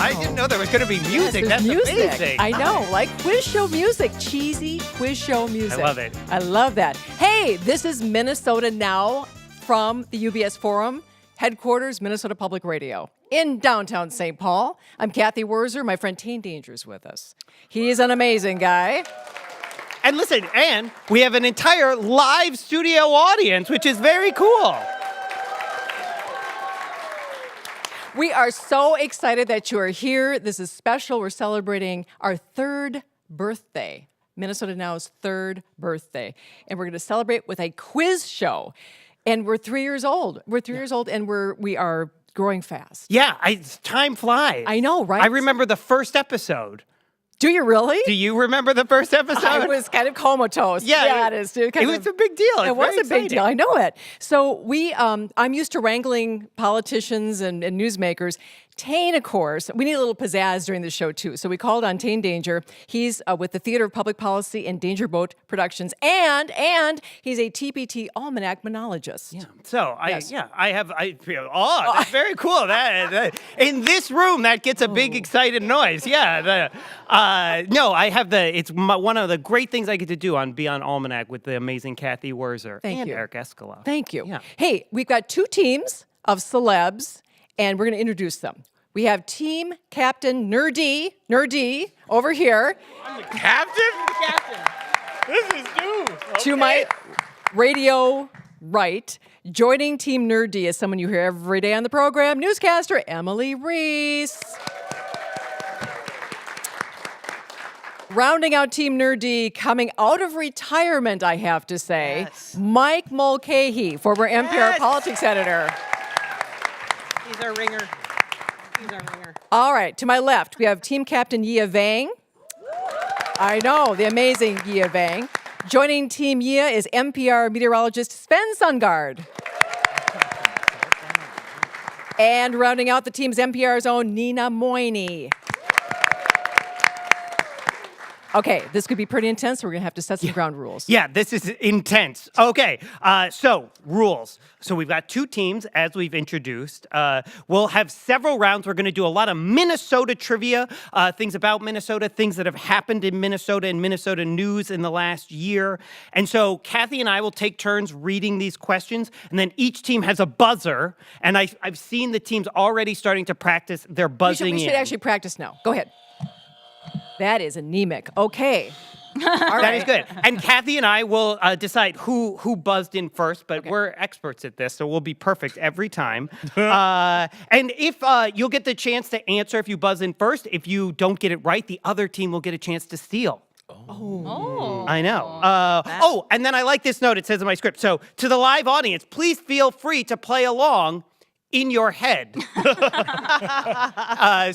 I didn't know there was going to be music. Yes, That's music. amazing. I know, like quiz show music, cheesy quiz show music. I love it. I love that. Hey, this is Minnesota Now from the UBS Forum, headquarters, Minnesota Public Radio in downtown St. Paul. I'm Cathy Wurzer. My friend Tane Danger's with us. He's an amazing guy. And listen, and we have an entire live studio audience, which is very cool. We are so excited that you are here. This is special. We're celebrating our third birthday, Minnesota Now's third birthday. And we're going to celebrate with a quiz show. And we're 3 years old. We're 3 years old, and we are growing fast. Yeah, time flies. I know, right? I remember the first episode. Do you really? Do you remember the first episode? I was kind of comatose. Yeah, it is. It was a big deal. It was a big deal. I know it. So I'm used to wrangling politicians and newsmakers. Tane, of course, we need a little pizzazz during the show, too. So we called on Tane Danger. He's with the Theater of Public Policy and Danger Boat Productions, and he's a TPT Almanac monologist. Yeah. So Yes. that's very cool. That in this room, that gets a big excited noise. Yeah. It's one of the great things I get to do be on Almanac with the amazing Cathy Wurzer and you. Eric Escalon. Thank you. Yeah. Hey, we've got two teams of celebs, and we're going to introduce them. We have Team Captain Nur-D over here. I'm the captain? This is new. Okay. To my radio right. Joining Team Nur-D is someone you hear every day on the program, newscaster Emily Reese. Rounding out Team Nur-D, coming out of retirement, I have to say, Mike Mulcahy, former NPR politics editor. He's our ringer. All right, to my left, we have Team Captain Yia Vang. I know, the amazing Yia Vang. Joining Team Yia is NPR meteorologist Sven Sundgaard. And rounding out the team's NPR's own Nina Moini. Okay, this could be pretty intense. We're going to have to set some ground rules. Yeah, this is intense. Okay, so rules. So we've got two teams, as we've introduced. We'll have several rounds. We're going to do a lot of Minnesota trivia, things about Minnesota, things that have happened in Minnesota and Minnesota news in the last year. And so Cathy and I will take turns reading these questions, and then each team has a buzzer. And I've seen the teams already starting to practice their buzzing We should actually practice now. Go ahead. That is anemic. Okay. That is good. And Cathy and I will decide who buzzed in first, but we're experts at this, so we'll be perfect every time. And if you'll get the chance to answer if you buzz in first, if you don't get it right, the other team will get a chance to steal. Oh. I know. And then I like this note. It says in my script. So to the live audience, please feel free to play along in your head.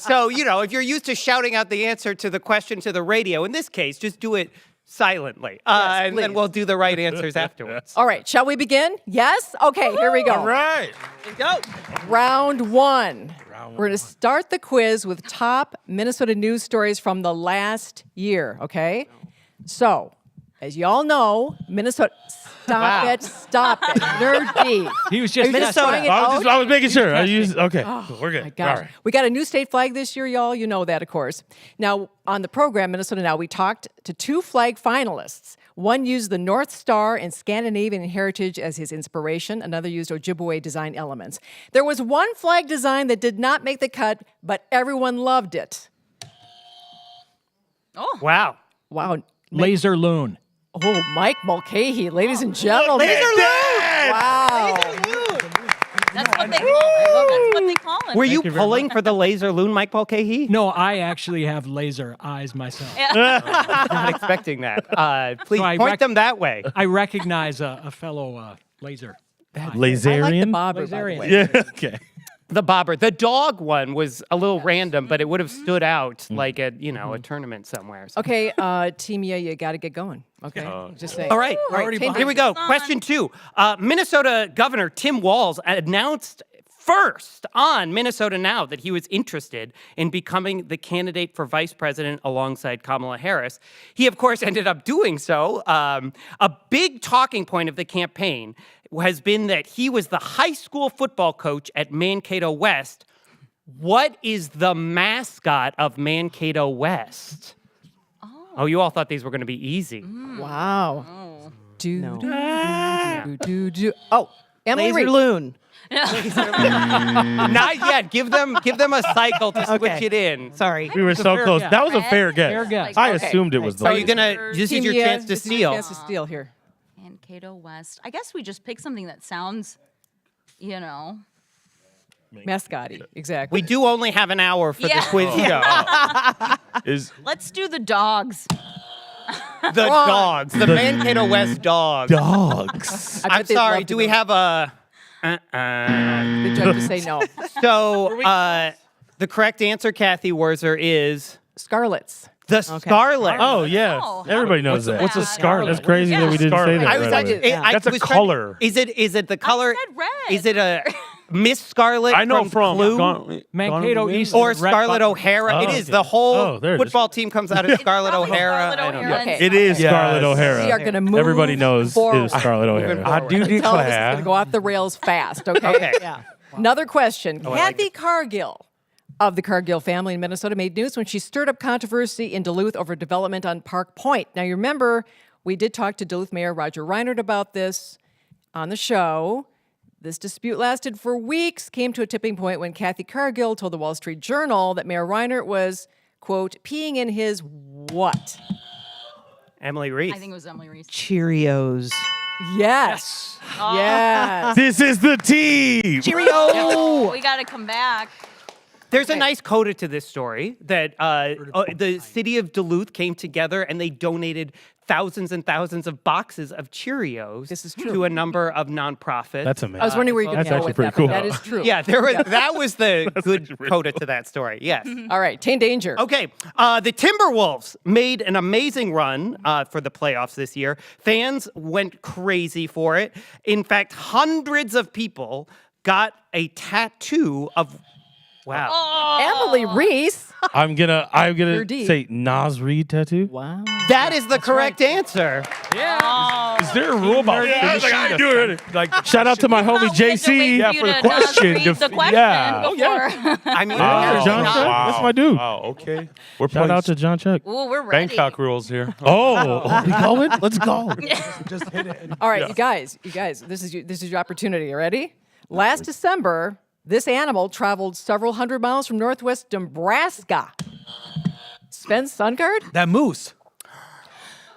So, if you're used to shouting out the answer to the question to the radio, in this case, just do it silently. And then we'll do the right answers afterwards. All right, shall we begin? Yes? Okay, here we go. All right. Let's go. Round one. We're going to start the quiz with top Minnesota news stories from the last year, okay? So, as you all know, Minnesota... Stop it. Nur-D. He was just Minnesota. I was making sure. Okay, we're good. My gosh. All right. We got a new state flag this year, y'all. You know that, of course. Now, on the program, Minnesota Now, we talked to two flag finalists. One used the North Star and Scandinavian heritage as his inspiration. Another used Ojibwe design elements. There was one flag design that did not make the cut, but everyone loved it. Oh. Wow. Wow. Laser loon. Oh, Mike Mulcahy, ladies and gentlemen. Laser loon! Wow. That's what they call it. That's what they call it. Were you pulling for the laser loon, Mike Mulcahy? No, I actually have laser eyes myself. Not expecting that. Please So point them that way. I recognize a fellow laser. I like the Laserian? bobber, by the Laserian. way. Yeah, okay. The bobber. The dog one was a little random, but it would have stood out like at, a tournament somewhere. Okay, Team Yeah, you got to get going. Okay, just saying. All right, already here we go. Question 2. Minnesota Governor Tim Walz announced first on Minnesota Now that he was interested in becoming the candidate for vice president alongside Kamala Harris. He, of course, ended up doing so. A big talking point of the campaign has been that he was the high school football coach at Mankato West What is the mascot of Mankato West? Oh, you all thought these were going to be easy. Wow. Oh. Oh, Emily Laser Reese. loon. Not yet. Give them a cycle to switch Okay. it in. Sorry. We were so fair close. guess. That was a Red? fair guess. Fair guess. I Okay. assumed it was the So you're laser. gonna. This is Team your Yia, chance to this is your steal. chance to steal here. Mankato West. I guess we just pick something that sounds, you know. Mascotti, exactly. We do only have an hour for the Yeah. quiz show. Is Let's do the dogs. The dogs, the Mankato West dogs. dogs. I bet I'm they'd sorry. love to Do we know. have a? The judges say no. So the correct answer, Cathy Wurzer, is Scarlets. the Scarlet. Oh yes, Oh, everybody knows that. what's a scarlet? That's crazy that we didn't say that. I was right away. actually. That's a was color. Is it the color? said red. Is it a Miss Scarlet? I know from Clue? Mankato East. Or Red Scarlett button. O'Hara. It Oh, is. okay. The whole Oh, there it is. football team comes out of Scarlett Probably O'Hara. Scarlett I don't know. O'Hara. Okay. It is Yes. Scarlett O'Hara. We are going to move Everybody knows forward. it is Scarlett O'Hara. I do Tell us it's going to declare. go off the rails fast, okay? Okay. Yeah. Another question. I like Cathy Cargill of the Cargill family in Minnesota made news when she stirred up controversy in Duluth over development on Park Point. Now, you remember, we did talk to Duluth Mayor Roger Reinert about this on the show. This dispute lasted for weeks, came to a tipping point when Cathy Cargill told the Wall Street Journal that Mayor Reinert was, quote, peeing in his what? Emily Reese. I think it was Emily Reese. Cheerios. Yes. Yes. This is the team. Cheerio. We got to come back. There's a nice coda to this story that the city of Duluth came together and they donated thousands and thousands of boxes of Cheerios This is true. to a number of nonprofits. That's amazing. I was wondering where you could That's go actually with pretty that, but cool. that is true. Yeah, that was the good coda to that story. Yes. All right, Tane Danger. Okay, the Timberwolves made an amazing run for the playoffs this year. Fans went crazy for it. In fact, hundreds of people got a tattoo of. Wow. Emily Reese. I'm gonna Nur-D. say Nas Reed tattoo. Wow. That is the correct answer. Is there a rule about finishing do it. Like, shout out to my homie JC Yeah, for the question. Read the question Yeah. before. I mean, John not- Chuck. That's my dude. Wow, okay. We're Shout playing out to John Chuck. Ooh, we're ready. Bangkok rules here. Oh, we going? Let's go. All right, you guys, this is your opportunity. You ready? Last December, this animal traveled several hundred miles from northwest Nebraska. Sven Sundgaard? That moose.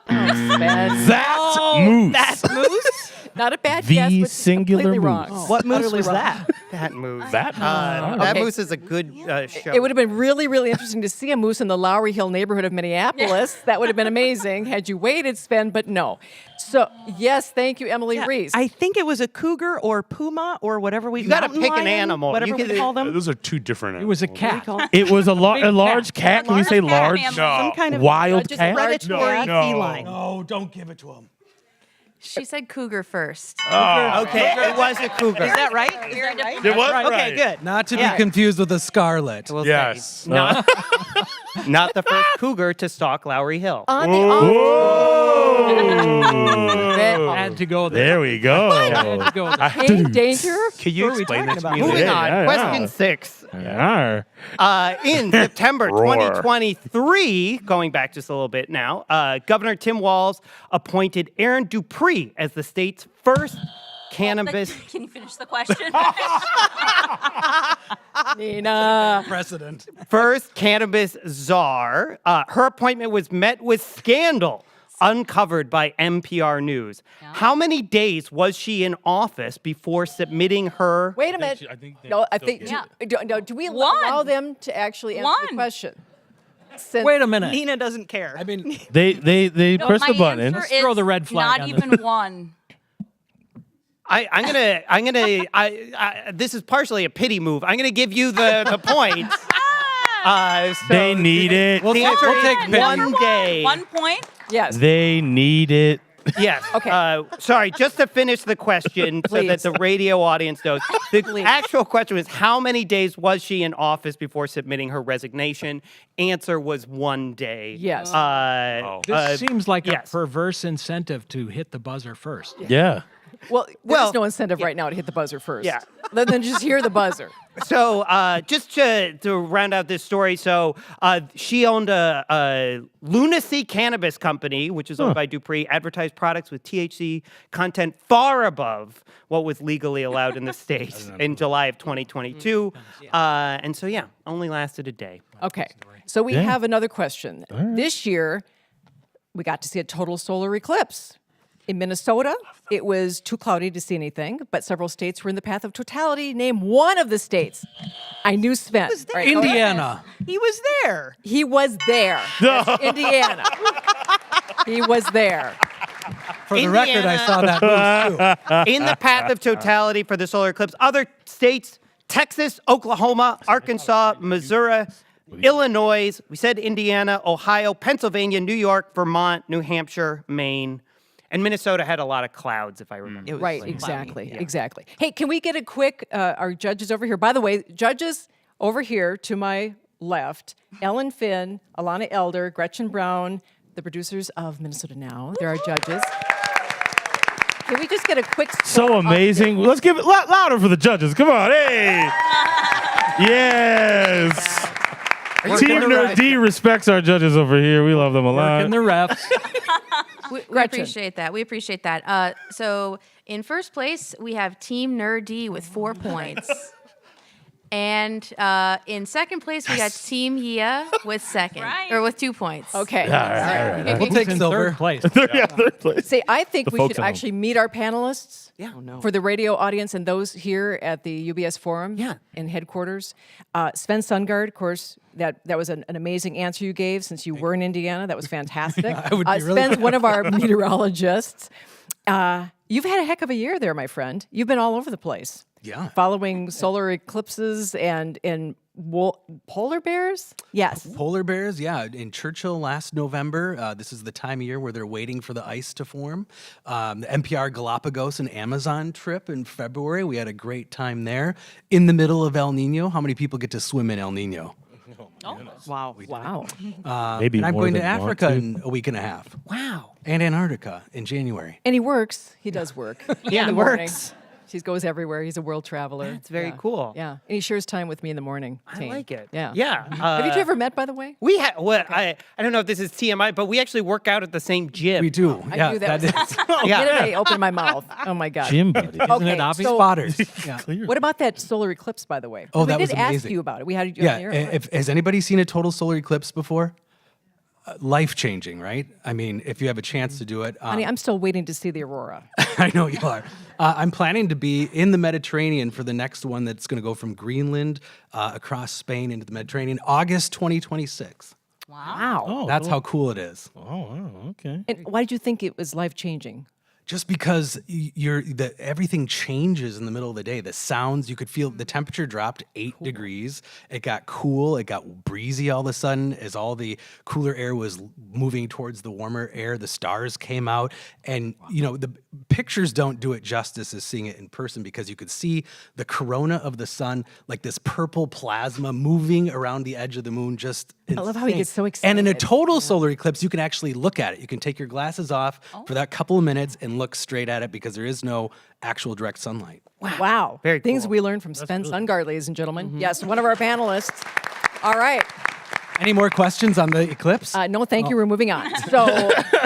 Sven. That moose. That moose? Not a bad The guess, but singular completely moose. wrong. What moose Utterly was wrong. that? That moose. That That Okay. moose is a good show. It would have been really, really interesting to see a moose in the Lowry Hill neighborhood of Minneapolis. That would have been amazing had you waited, Sven, but no. So, yes, thank you, Emily Reese. I think it was a cougar or puma or whatever we. You gotta mountain pick an lion, animal. Whatever You we could- call them. Those are two different It was a What do we cat. call 'em? It was a large cat. Can we say large? Large cat. Some kind of Wild Just cat. predatory No. feline. No, don't give it to him. She said cougar first. Okay, it was a cougar. Is that right? It was Okay, good. Not to Yeah. be confused with a scarlet. We'll Yes. say. Not the first cougar to stalk Lowry Hill. On the off. Had to go there. There we go. Had to go there. Hey, danger. Can you explain that to me? Moving Yeah, on, yeah, question yeah. 6. Yeah. In September Roar. 2023, going back just a little bit now, Governor Tim Walz appointed Aaron Dupree as the state's first cannabis. Can you finish the question? Nina. Precedent. First cannabis czar. Her appointment was met with scandal uncovered by NPR News. How many days was she in office before submitting her? Wait a minute. No, I think. Yeah. Do we One. allow them to actually answer the One. question? Since Wait a minute. Nina doesn't care. I mean, They No, press my the button. answer Let's is throw the red flag Not on even one. This is partially a pity move. I'm gonna give you the points. So They need it. the answer we'll is take one day. 1 point. yes. They need it. Yes. Okay. Sorry, just to finish the question so that Please. the radio audience knows. The actual question was how many days was she in office before submitting her resignation? Answer was 1 day. Yes. This seems like yes. a perverse incentive to hit the buzzer first. Yeah. Well, Well, there's no incentive right now to hit the buzzer first. Yeah. Than just hear the buzzer. So just to round out this story, so she owned a Lunacy Cannabis Company, which is owned by Dupree, advertised products with THC content far above what was legally allowed in the state in July of 2022. And so, yeah, only lasted a day. Okay. So we have another question. This year, we got to see a total solar eclipse. In Minnesota, it was too cloudy to see anything, but several states were in the path of totality. Name one of the states. I knew Sven. was there. All right, go ahead. Indiana. He was there. He was there. That's Indiana. He was there. For the record, I saw that move too. In the path of totality for the solar eclipse. Other states, Texas, Oklahoma, Arkansas, Missouri, Illinois, we said Indiana, Ohio, Pennsylvania, New York, Vermont, New Hampshire, Maine. And Minnesota had a lot of clouds, if I remember. It was Right, like exactly, cloudy. exactly. Hey, can we get a quick, our judges over here. By the way, judges over here to my left, Ellen Finn, Alana Elder, Gretchen Brown, the producers of Minnesota Now. They're our judges. Can we just get a quick So score amazing. Let's give it louder for the judges. Come on. Hey. Yes. Team Nur-D respects our judges over here. We love them a lot. Working the refs. We Gretchen. appreciate that. We appreciate that. So in first place, we have Team Nur-D with 4 points. And in second place, we got Team Yia with second, Right. or with 2 points. Okay. We'll take Okay. in third place. Yeah, third place. Say, I think The we folks should at home. actually meet our panelists. Yeah. For the radio audience and those here at the UBS Forum Yeah. in headquarters. Sven Sundgaard, of course, that was an amazing answer you gave since you were in Indiana. That was fantastic. I would be really Sven's one of our meteorologists. You've had a heck of a year there, my friend. You've been all over the place. Yeah. Following solar eclipses and polar bears? Yes. Polar bears, yeah. In Churchill last November, this is the time of year where they're waiting for the ice to form. The NPR Galapagos and Amazon trip in February, we had a great time there. In the middle of El Nino, how many people get to swim in El Nino? Wow. Wow. Maybe And I'm more going to than you want Africa to. in a week and a half. Wow. And Antarctica in January. And he works. He does work. Yeah, In the it morning. works. He goes everywhere. He's a world traveler. That's very cool. Yeah. And he shares time with me in the morning. I Tane. like it. Yeah. Yeah. Have you two ever met, by the way? We had, well, I don't know if this is TMI, but we actually work out at the same gym. We do. I yeah, knew that is Yeah. Get it? I opened my mouth. Oh my God. Gym buddy. Isn't it obvious? so Spotters. Yeah. what about that solar eclipse, by the way? Oh, we that did was ask amazing. you about it. We had you Yeah, on the air. has anybody seen a total solar eclipse before? Life-changing, right? I mean, if you have a chance to do it. Honey, I'm still waiting to see the aurora. I know you are. I'm planning to be in the Mediterranean for the next one that's going to go from Greenland across Spain into the Mediterranean, August 2026. Wow. Oh, That's how cool it is. Oh, wow. Okay. And why did you think it was life-changing? Just because everything changes in the middle of the day. The sounds, you could feel the temperature dropped 8 degrees. It got cool. It got breezy all of a sudden as all the cooler air was moving towards the warmer air. The stars came out. And, the pictures don't do it justice as seeing it in person because you could see the corona of the sun, like this purple plasma moving around the edge of the moon. Just I love how he insane. gets so And in a excited. total solar eclipse, you can actually look at it. You can take your glasses off for that couple of minutes and look straight at it because there is no actual direct sunlight. Wow. Very Things cool. we learned from Sven Sundgaard, ladies and gentlemen. Yes, one of our panelists. All right. Any more questions on the eclipse? No, thank you. We're moving on. So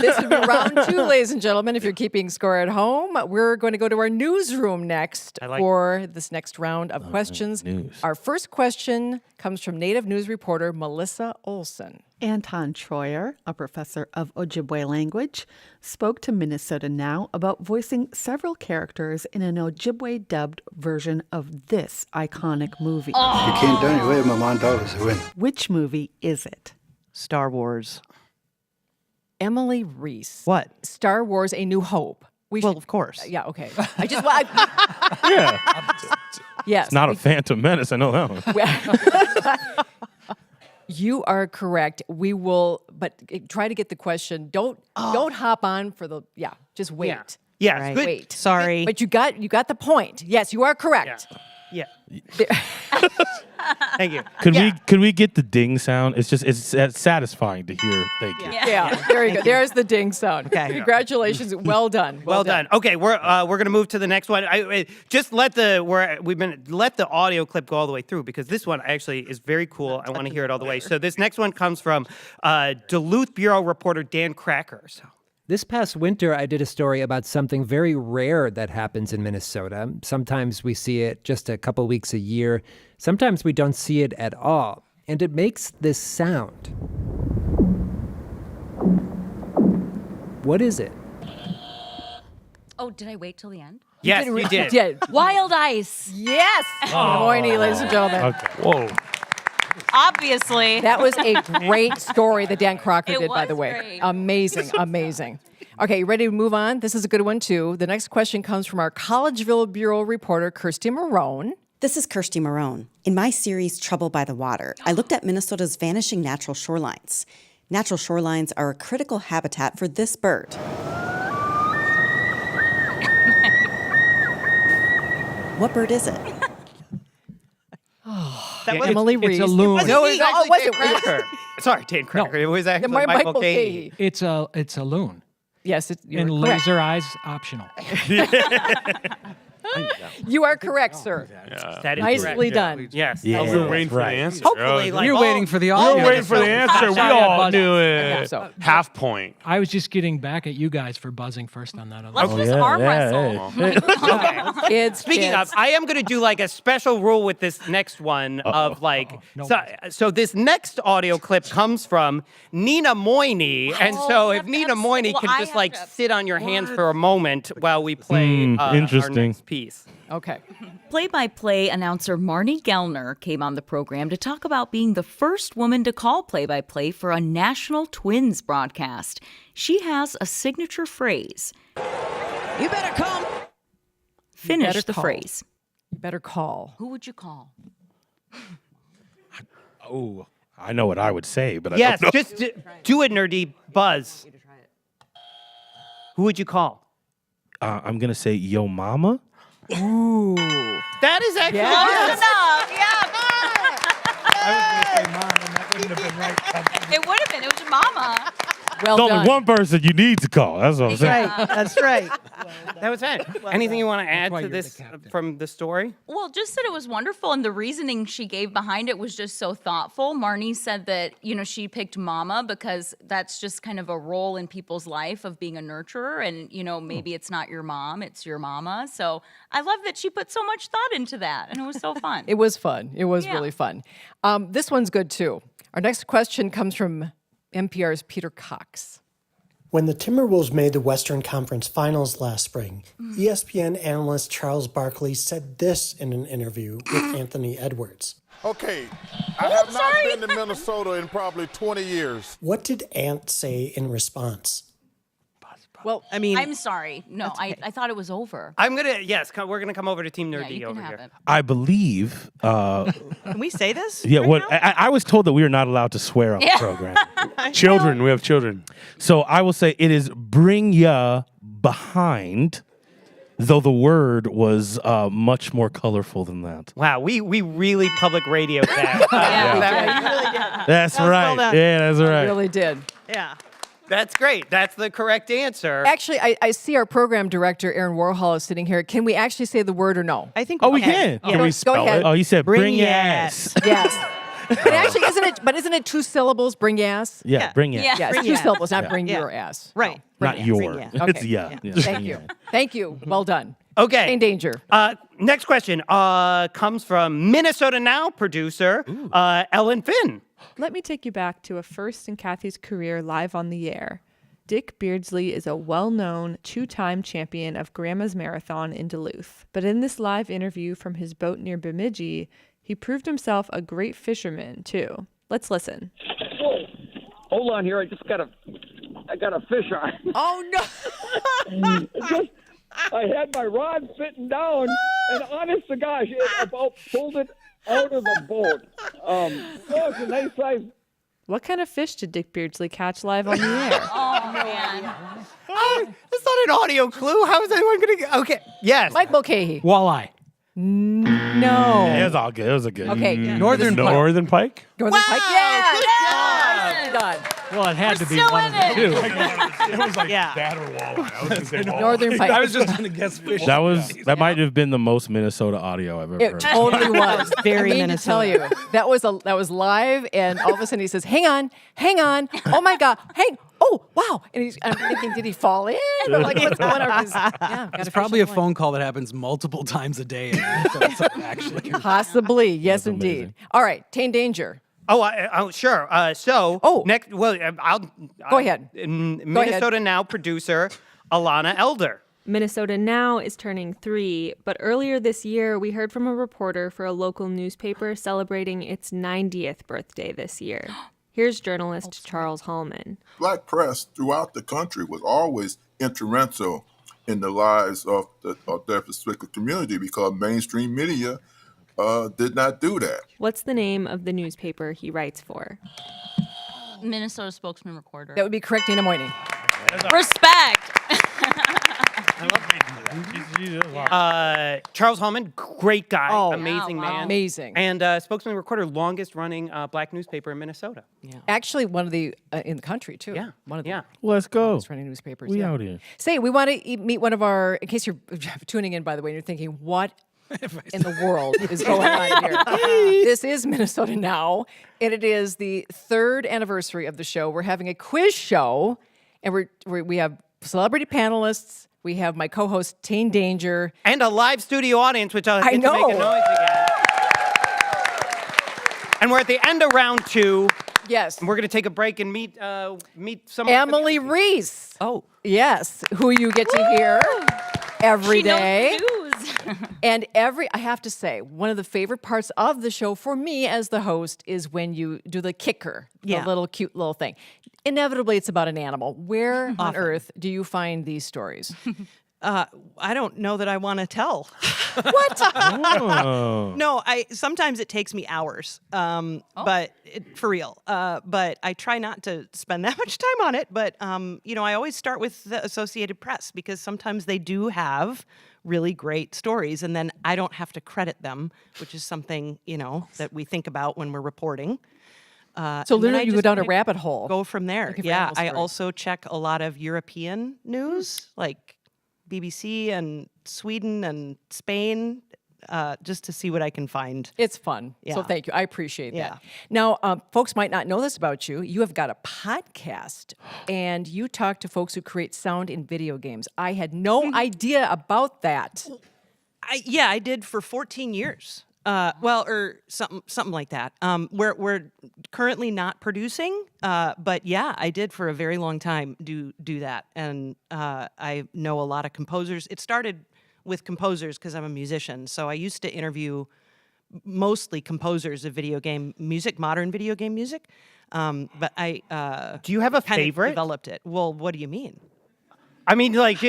this has been round 2, ladies and gentlemen. If you're keeping score at home, we're going to go to our newsroom next for this next round of questions. news. Our first question comes from Native News reporter Melissa Olson. Anton Troyer, a professor of Ojibwe language, spoke to Minnesota Now about voicing several characters in an Ojibwe dubbed version of this iconic movie. You can't do it. My mom always win. Which movie is it? Star Wars. Emily Reese. What? Star Wars: A New Hope. We Well, should, of course. Yeah, okay. I just, Yeah. yes. It's not a Phantom Menace. I know that one. You are correct. We will, but try to get the question. Don't hop on for the, just wait. Yeah. Yes. Right. Good. Wait. Sorry. But you got the point. Yes, you are correct. Yeah. There- Thank you. Could we get the ding sound? It's satisfying to hear. Thank you. Yeah, there you go. There's the ding sound. Okay. Congratulations. Well done. Well done. Okay, we're gonna move to the next one. Just let the audio clip go all the way through because this one actually is very cool. I want to hear it all the way. So this next one comes from Duluth Bureau reporter Dan Cracker. So. This past winter, I did a story about something very rare that happens in Minnesota. Sometimes we see it just a couple weeks a year. Sometimes we don't see it at all. And it makes this sound. What is it? Oh, did I wait till the end? Yes, you did. Yeah. Wild ice. Yes. Nina Moini, ladies and gentlemen. Okay. Whoa. Obviously. That was a great story that Dan Crocker It did, by was the way. great. Amazing, amazing. Okay, you ready to move on? This is a good one, too. The next question comes from our Collegeville Bureau reporter, Kirsty Marone. This is Kirsty Marone. In my series, Trouble by the Water, I looked at Minnesota's vanishing natural shorelines. Natural shorelines are a critical habitat for this bird. What bird is it? That was Emily Reese. It's a loon. No, it was actually was Dane it? Cracker. Sorry, Dane Cracker. It was actually Michael Michael Cahy. It's a loon. Yes, you're And correct. laser eyes optional. You are correct, sir. That is Nicely correct. done. Yes. Yeah. We were waiting for the answer. Hopefully, like You're all- waiting for the We audio. were waiting for the answer. We all knew Yeah, it. so. Half point. I was just getting back at you guys for buzzing first on that other Let's one. just arm wrestle. Kids, Speaking kids. of, I am going to do like a special rule with this next one of like, so this next audio clip comes from Nina Moini. And so if Nina Moini well, can I just have like to- sit on your hands for a moment while we play our interesting. next piece. Okay. Play-by-play announcer Marnie Gellner came on the program to talk about being the first woman to call play-by-play for a national Twins broadcast. She has a signature phrase. You better come. Finish better the call. phrase. You better call. Who would you call? Oh, I know what I would say, but I Yes, don't know. just do it, Nur-D. Buzz. Who would you call? I'm gonna say Yo Mama. Ooh. That is actually Yes. It would have been. It was your mama. Well There's done. only one person you need to call. That's what I'm saying. Right. That's right. That was it. Anything you want to add why to you're the this captain. from the story? Well, just that it was wonderful, and the reasoning she gave behind it was just so thoughtful. Marnie said that, she picked mama because that's just kind of a role in people's life of being a nurturer, and, maybe it's not your mom, it's your mama. So I love that she put so much thought into that, and it was so fun. It was fun. It was Yeah. really fun. This one's good, too. Our next question comes from NPR's Peter Cox. When the Timberwolves made the Western Conference Finals last spring, ESPN analyst Charles Barkley said this in an interview with Anthony Edwards. Okay, I have not been to Minnesota in probably 20 years. What did Ant say in response? Well, I mean, I'm sorry. No, I thought it was over. We're going to come over to Team Nur-D you can over have here. it. I believe. can we say this? Yeah. I was told that we are not allowed to swear on the program. Children. We have children. So I will say it is bring ya behind, though the word was much more colorful than that. Wow, we really public radio that. That's right. done. Yeah, that's right. Really did. Yeah. That's great. That's the correct answer. Actually, I see our program director, Aaron Warhol, is sitting here. Can we actually say the word or no? I think. Oh, we can. Yeah. Can we Go ahead. Oh, you said bring ya your ass. Yes. But actually, isn't it 2 syllables? Bring your ass? Yeah, bring your ass. Yes, Bring 2 your syllables, not ass. bring Yeah. your ass. Right. Not your. Bring ya. It's Okay. yeah. Yeah. Thank you. Thank you. Well done. Okay. In danger. Next question comes from Minnesota Now producer Ellen Finn. Let me take you back to a first in Cathy's career live on the air. Dick Beardsley is a well-known 2-time champion of Grandma's Marathon in Duluth. But in this live interview from his boat near Bemidji, he proved himself a great fisherman, too. Let's listen. Whoa. Hold on here. I got a fish on. Oh, no. I had my rod sitting down, and honest to gosh, it about pulled it out of the boat. It's a nice size. What kind of fish did Dick Beardsley catch live on the air? Oh, man. That's not an audio clue. How is anyone going to... Okay, yes. Mike Mulcahy. Walleye. No. It was all good. It was a good. Okay. Northern Pike. Northern Pike. Yeah. Nicely done. Well, it had to be still one in of the it. two. It was like Yeah. that or walleye. I was gonna say walleye. Northern Pike. I was just going to guess fish. That might have been the most Minnesota audio I've ever It heard. totally was. Very I mean to tell you, that was live, and all of a sudden he says, "Hang on, oh my God, oh wow!" And I'm thinking, did he fall in? Or like what's going on? It's probably a phone call that happens multiple times a day. So it's actually Possibly, yes, That's indeed. amazing. All right, Tane Danger. Oh, sure. Next, well, I'll Go ahead. Minnesota Now producer Alana Elder. Minnesota Now is turning 3, but earlier this year we heard from a reporter for a local newspaper celebrating its 90th birthday this year. Here's journalist Charles Hallman. Black press throughout the country was always influential in the lives of their specific community because mainstream media did not do that. What's the name of the newspaper he writes for? Minnesota Spokesman Recorder. That would be correct, Nina Moini. Respect. Charles Hallman, great guy, Oh, amazing man. Amazing. And spokesman recorder, longest running black newspaper in Minnesota. Actually, one of the in the country too. Yeah. One of the Let's go. longest running newspapers. We yeah. out here. Say, we want to meet one of our. In case you're tuning in, by the way, and you're thinking, what in the world is going on here? This is Minnesota Now, and it is the 3rd anniversary of the show. We're having a quiz show, and we have celebrity panelists. We have my co-host Tane Danger, and a live studio audience, which I'll get to make a noise again. And we're at the end of round 2. Yes. And we're going to take a break and meet some Emily Reese. Oh, yes, who you get to hear every day. News. And I have to say, one of the favorite parts of the show for me as the host is when you do the kicker, the little cute little thing. Inevitably, it's about an animal. Where on earth do you find these stories? I don't know that I want to tell. What? Oh. No, sometimes it takes me hours, but for real. But I try not to spend that much time on it. But I always start with the Associated Press because sometimes they do have really great stories, and then I don't have to credit them, which is something that we think about when we're reporting. So literally, you go down a rabbit hole. Go from there. Looking for Yeah, animal I stories. also check a lot of European news, like BBC and Sweden and Spain, just to see what I can find. It's fun. So Yeah. thank you. I appreciate that. Yeah. Now, folks might not know this about you. You have got a podcast, and you talk to folks who create sound in video games. I had no idea about that. I did for 14 years. Or something like that. We're currently not producing, but yeah, I did for a very long time do that, and I know a lot of composers. It started with composers because I'm a musician, so I used to interview mostly composers of video game music, modern video game music. But I do you have a kind of favorite? Developed it. Well, what do you mean? I mean, what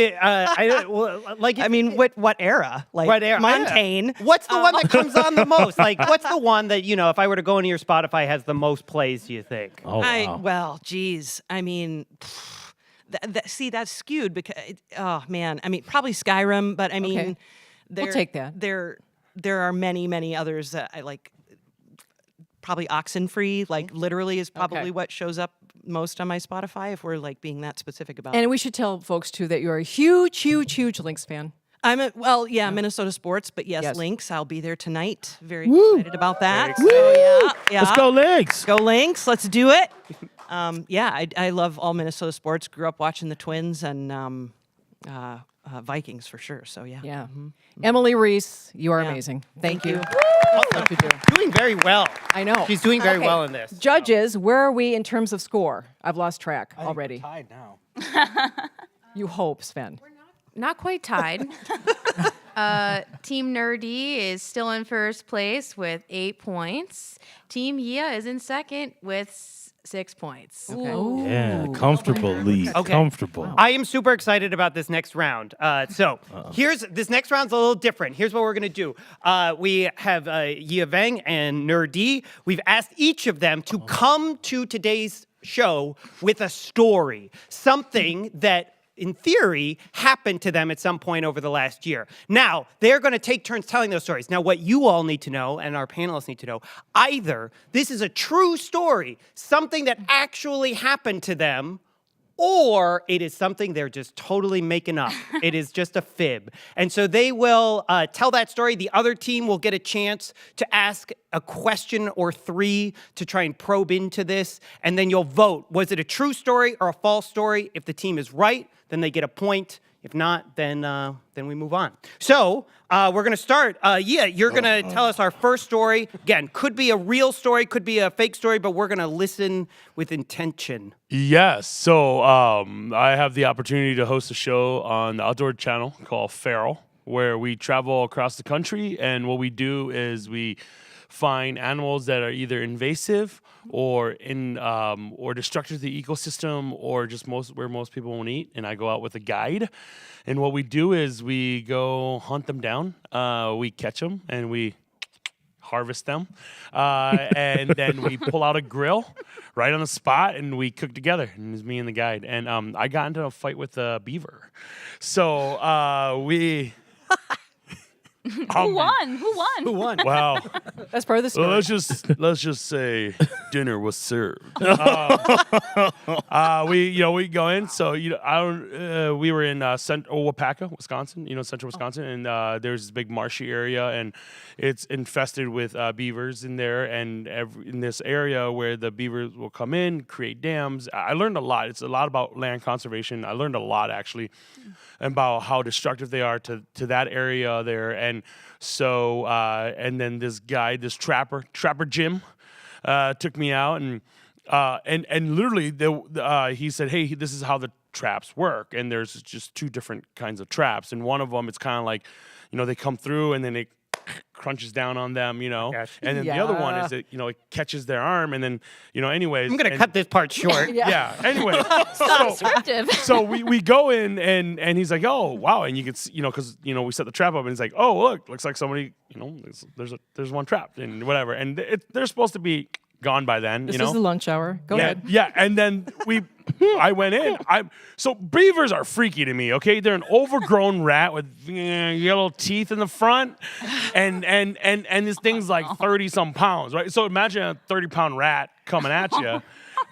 era? Like, what era? mine, Tane. What's the one that comes on the most? Like, what's the one that if I were to go into your Spotify, has the most plays? Do you think? Oh, wow. Well, geez. I mean, see, that's skewed because. Oh man. I mean, probably Skyrim, but I mean, Okay. We'll take that. There are many others that I like. Probably Oxenfree, like literally, is probably what shows up most on my Spotify if we're like being that specific about it. And we should tell folks too that you're a huge Lynx fan. I'm Minnesota sports, but yes, Lynx. I'll be there tonight. Very Woo. excited about that. Very So, yeah. Let's go Lynx. Go Lynx. Let's do it. I love all Minnesota sports. Grew up watching the Twins and Vikings for sure. So yeah. Yeah. Emily Reese, you are amazing. Thank you. Thank you. Doing very well. I know. She's doing very Okay. well in this. Judges, where are we in terms of score? I've lost track already. Tied now. You hope, Sven. Not quite tied. Team Nur-D is still in first place with 8 points. Team Yia is in second with 6 points. Okay. Yeah, comfortable lead. Okay. Comfortable. I am super excited about this next round. This next round's a little different. Here's what we're gonna do. We have Yia Vang and Nur-D. We've asked each of them to come to today's show with a story, something that in theory, happened to them at some point over the last year. Now, they're going to take turns telling those stories. Now, what you all need to know, and our panelists need to know, either this is a true story, something that actually happened to them, or it is something they're just totally making up. It is just a fib. And so they will tell that story. The other team will get a chance to ask a question or three to try and probe into this. And then you'll vote. Was it a true story or a false story? If the team is right, then they get a point. If not, then we move on. So we're going to start. Yia, you're going to tell us our first story. Again, could be a real story, could be a fake story, but we're going to listen with intention. Yes. So I have the opportunity to host a show on the Outdoor Channel called Feral, where we travel across the country, and what we do is we find animals that are either invasive or or destructive to the ecosystem, or just where most people won't eat. And I go out with a guide, and what we do is we go hunt them down. We catch them and we harvest them, and then we pull out a grill right on the spot, and we cook together. And it's me and the guide. And I got into a fight with a beaver, so we. Who won? Wow. That's part of the story. Well, let's just say dinner was served. We go in. So we were in Wapaka, Wisconsin. Central Wisconsin, and there's this big marshy area, and it's infested with beavers in there. And in this area where the beavers will come in, create dams. I learned a lot. It's a lot about land conservation. I learned a lot actually about how destructive they are to that area there. And so, and then this guy, this Trapper Jim, took me out, and literally, he said, "Hey, this is how the traps work." And there's just two different kinds of traps, and one of them, it's kind of like, they come through, and then it crunches down on them, and then the other one is it catches their arm, and then anyways. I'm gonna cut this part short. Yeah. Anyway, so we go in, and he's like, "Oh wow," and you can see, because we set the trap up, and he's like, "Oh look, looks like somebody, there's one trapped and whatever," and they're supposed to be gone by then. This is the lunch hour. Go ahead. Yeah, and then I went in. So beavers are freaky to me. Okay, they're an overgrown rat with yellow teeth in the front, and this thing's like 30-some pounds, right? So imagine a 30-pound rat coming at you,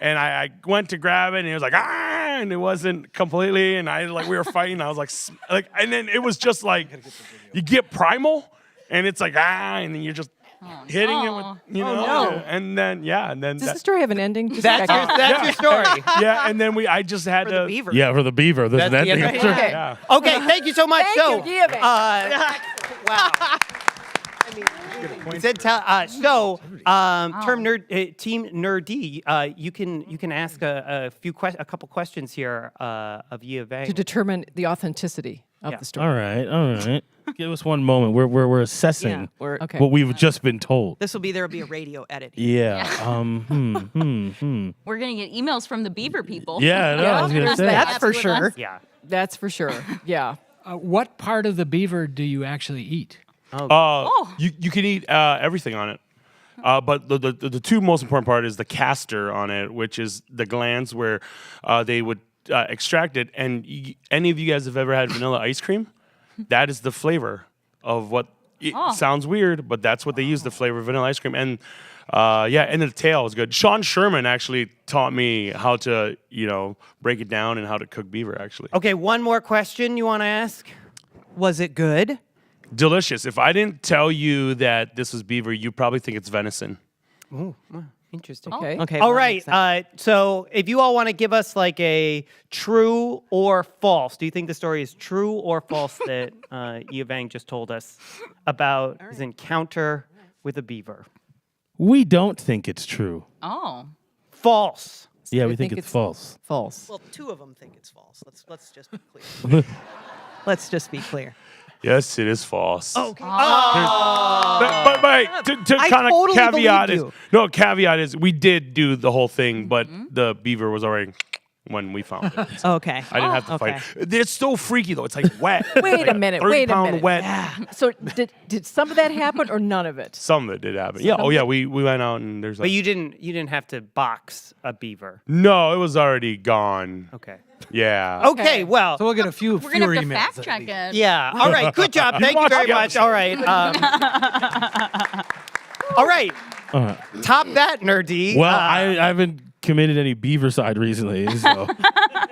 and I went to grab it, and it was like and it wasn't completely, and we were fighting. I was like, and then it was just like you get primal, and it's like and then you're just. Hitting it with, and then does the story have an ending? That's your story. Yeah, and then I just had the beaver. Yeah, for the beaver. There's an ending. Okay. Yeah. Okay, thank you so much. Thank you, Yia Vang. Wow. Team Nur-D, you can ask a couple questions here of Yia Vang To determine the authenticity of the story. All right. Give us one moment. We're assessing Okay. what we've just been told. There'll be a radio edit. Yeah. We're gonna get emails from the beaver people. Yeah, I was gonna say. That's for sure. Yeah. That's for sure. Yeah. What part of the beaver do you actually eat? You can eat everything on it. But the two most important part is the caster on it, which is the glands where they would extract it. And any of you guys have ever had vanilla ice cream? That is the flavor of what sounds weird, but that's what they use, the flavor of vanilla ice cream. And and the tail is good. Sean Sherman actually taught me how to, break it down and how to cook beaver, actually. Okay, one more question you want to ask? Was it good? Delicious. If I didn't tell you that this was beaver, you probably think it's venison. Ooh, interesting. Okay. Okay. All well, right. So if you all want to give us like a true or false, do you think the story is true or false that Yia Vang just told us about his encounter with a beaver? We don't think it's true. Oh. False. Yeah, we think it's false. False. Well, two of them think it's false. Let's just be clear. Let's just be clear. Yes, it is false. Okay. But to kind of totally caveat believe is you. no caveat is we did do the whole thing, but the beaver was already when we found it. Okay. I didn't have to fight. It's so freaky though. It's like wet. Wait a minute. 30 Wait a pound minute. wet. So did some of that happen or none of it? Some of it did happen. Yeah. Oh yeah. We went out and there's. But you didn't have to box a beaver. No, it was already gone. Okay. Yeah. Okay. Well. So we'll get a few We're gonna fewer have to emails. fact check it. Yeah. All right. Good job. Thank you very much. All right. All right. Top that, Nur-D. Well, I haven't committed any beaver side recently, so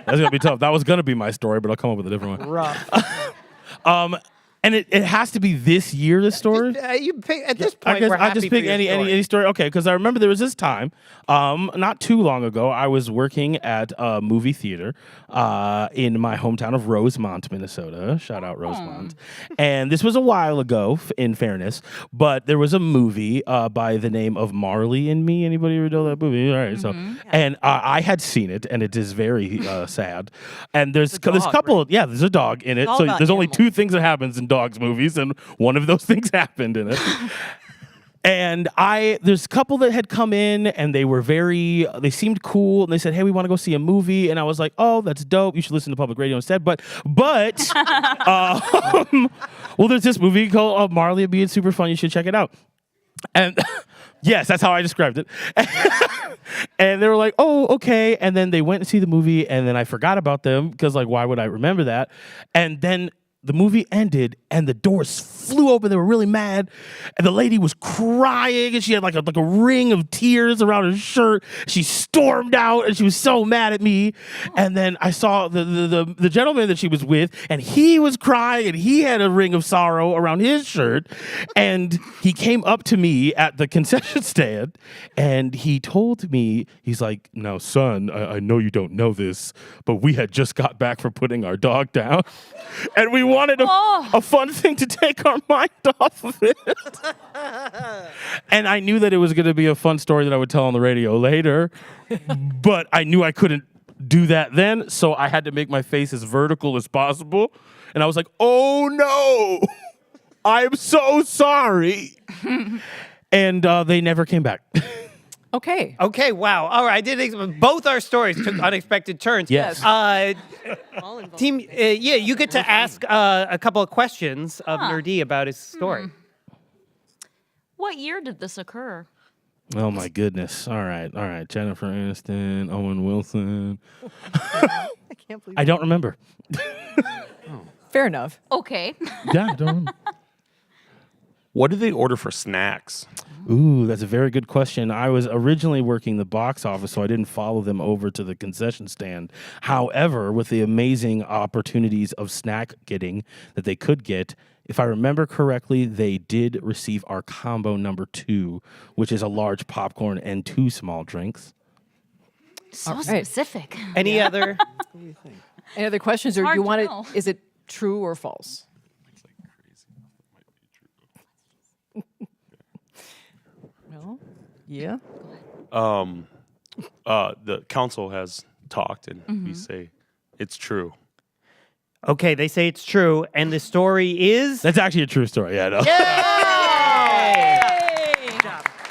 that's gonna be tough. That was gonna be my story, but I'll come up with a different one. Rough. And it has to be this year. This story. You pick, at this point, I guess we're I happy just for pick your story. any story. Okay, because I remember there was this time, not too long ago, I was working at a movie theater in my hometown of Rosemont, Minnesota. Shout out Rosemont. And this was a while ago, in fairness, but there was a movie by the name of Marley and Me. Anybody ever know that movie? All right, and I had seen it, and it is very sad. And there's a couple. Yeah, there's a dog in it. all So about there's only two things that happens in dogs movies, and one of those things happened in it. And there's a couple that had come in and they seemed cool and they said, hey, we want to go see a movie. And I was like, oh, that's dope. You should listen to public radio instead. But well, there's this movie called Marley and Me. It's super fun. You should check it out. And yes, that's how I described it. And they were like, oh, okay. And then they went to see the movie and then I forgot about them because like, why would I remember that? And then the movie ended and the doors flew open. They were really mad. And the lady was crying and she had like a ring of tears around her shirt. She stormed out and she was so mad at me. And then I saw the gentleman that she was with and he was crying and he had a ring of sorrow around his shirt. And he came up to me at the concession stand and he told me, he's like, now, son, I know you don't know this, but we had just got back from putting our dog down. And we wanted a fun thing to take our mind off of it. And I knew that it was going to be a fun story that I would tell on the radio later, but I knew I couldn't do that then, so I had to make my face as vertical as possible. And I was like, oh no, I'm so sorry. And they never came back. Okay. Okay, wow. All right, both our stories took unexpected turns. Yes. Team, you get to ask a couple of questions of Nur-D about his story. What year did this occur? Oh my goodness. All right. Jennifer Aniston, Owen Wilson. I can't believe I don't remember. Fair enough. Okay. Yeah, I don't remember. What did they order for snacks? Ooh, that's a very good question. I was originally working the box office, so I didn't follow them over to the concession stand. However, with the amazing opportunities of snack getting that they could get, if I remember correctly, they did receive our combo number 2, which is a large popcorn and 2 small drinks. So specific. Any other? Any other questions, or hard do you to want it? know. Is it true or false? Well, yeah. The council has talked, and we say it's true. Okay, they say it's true, and the story is... That's actually a true story. Yeah, I know.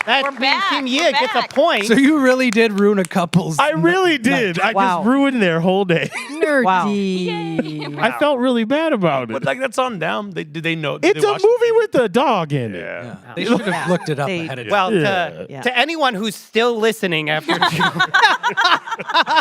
That means Team Yia gets a point. So you really did ruin a couple's. I really did. I just ruined their whole day. Nur-D. I felt really bad about it. But like that's on them. Did they know? It's a movie with a dog in it. Yeah. They should have looked it up ahead of time. Well, to anyone who's still listening after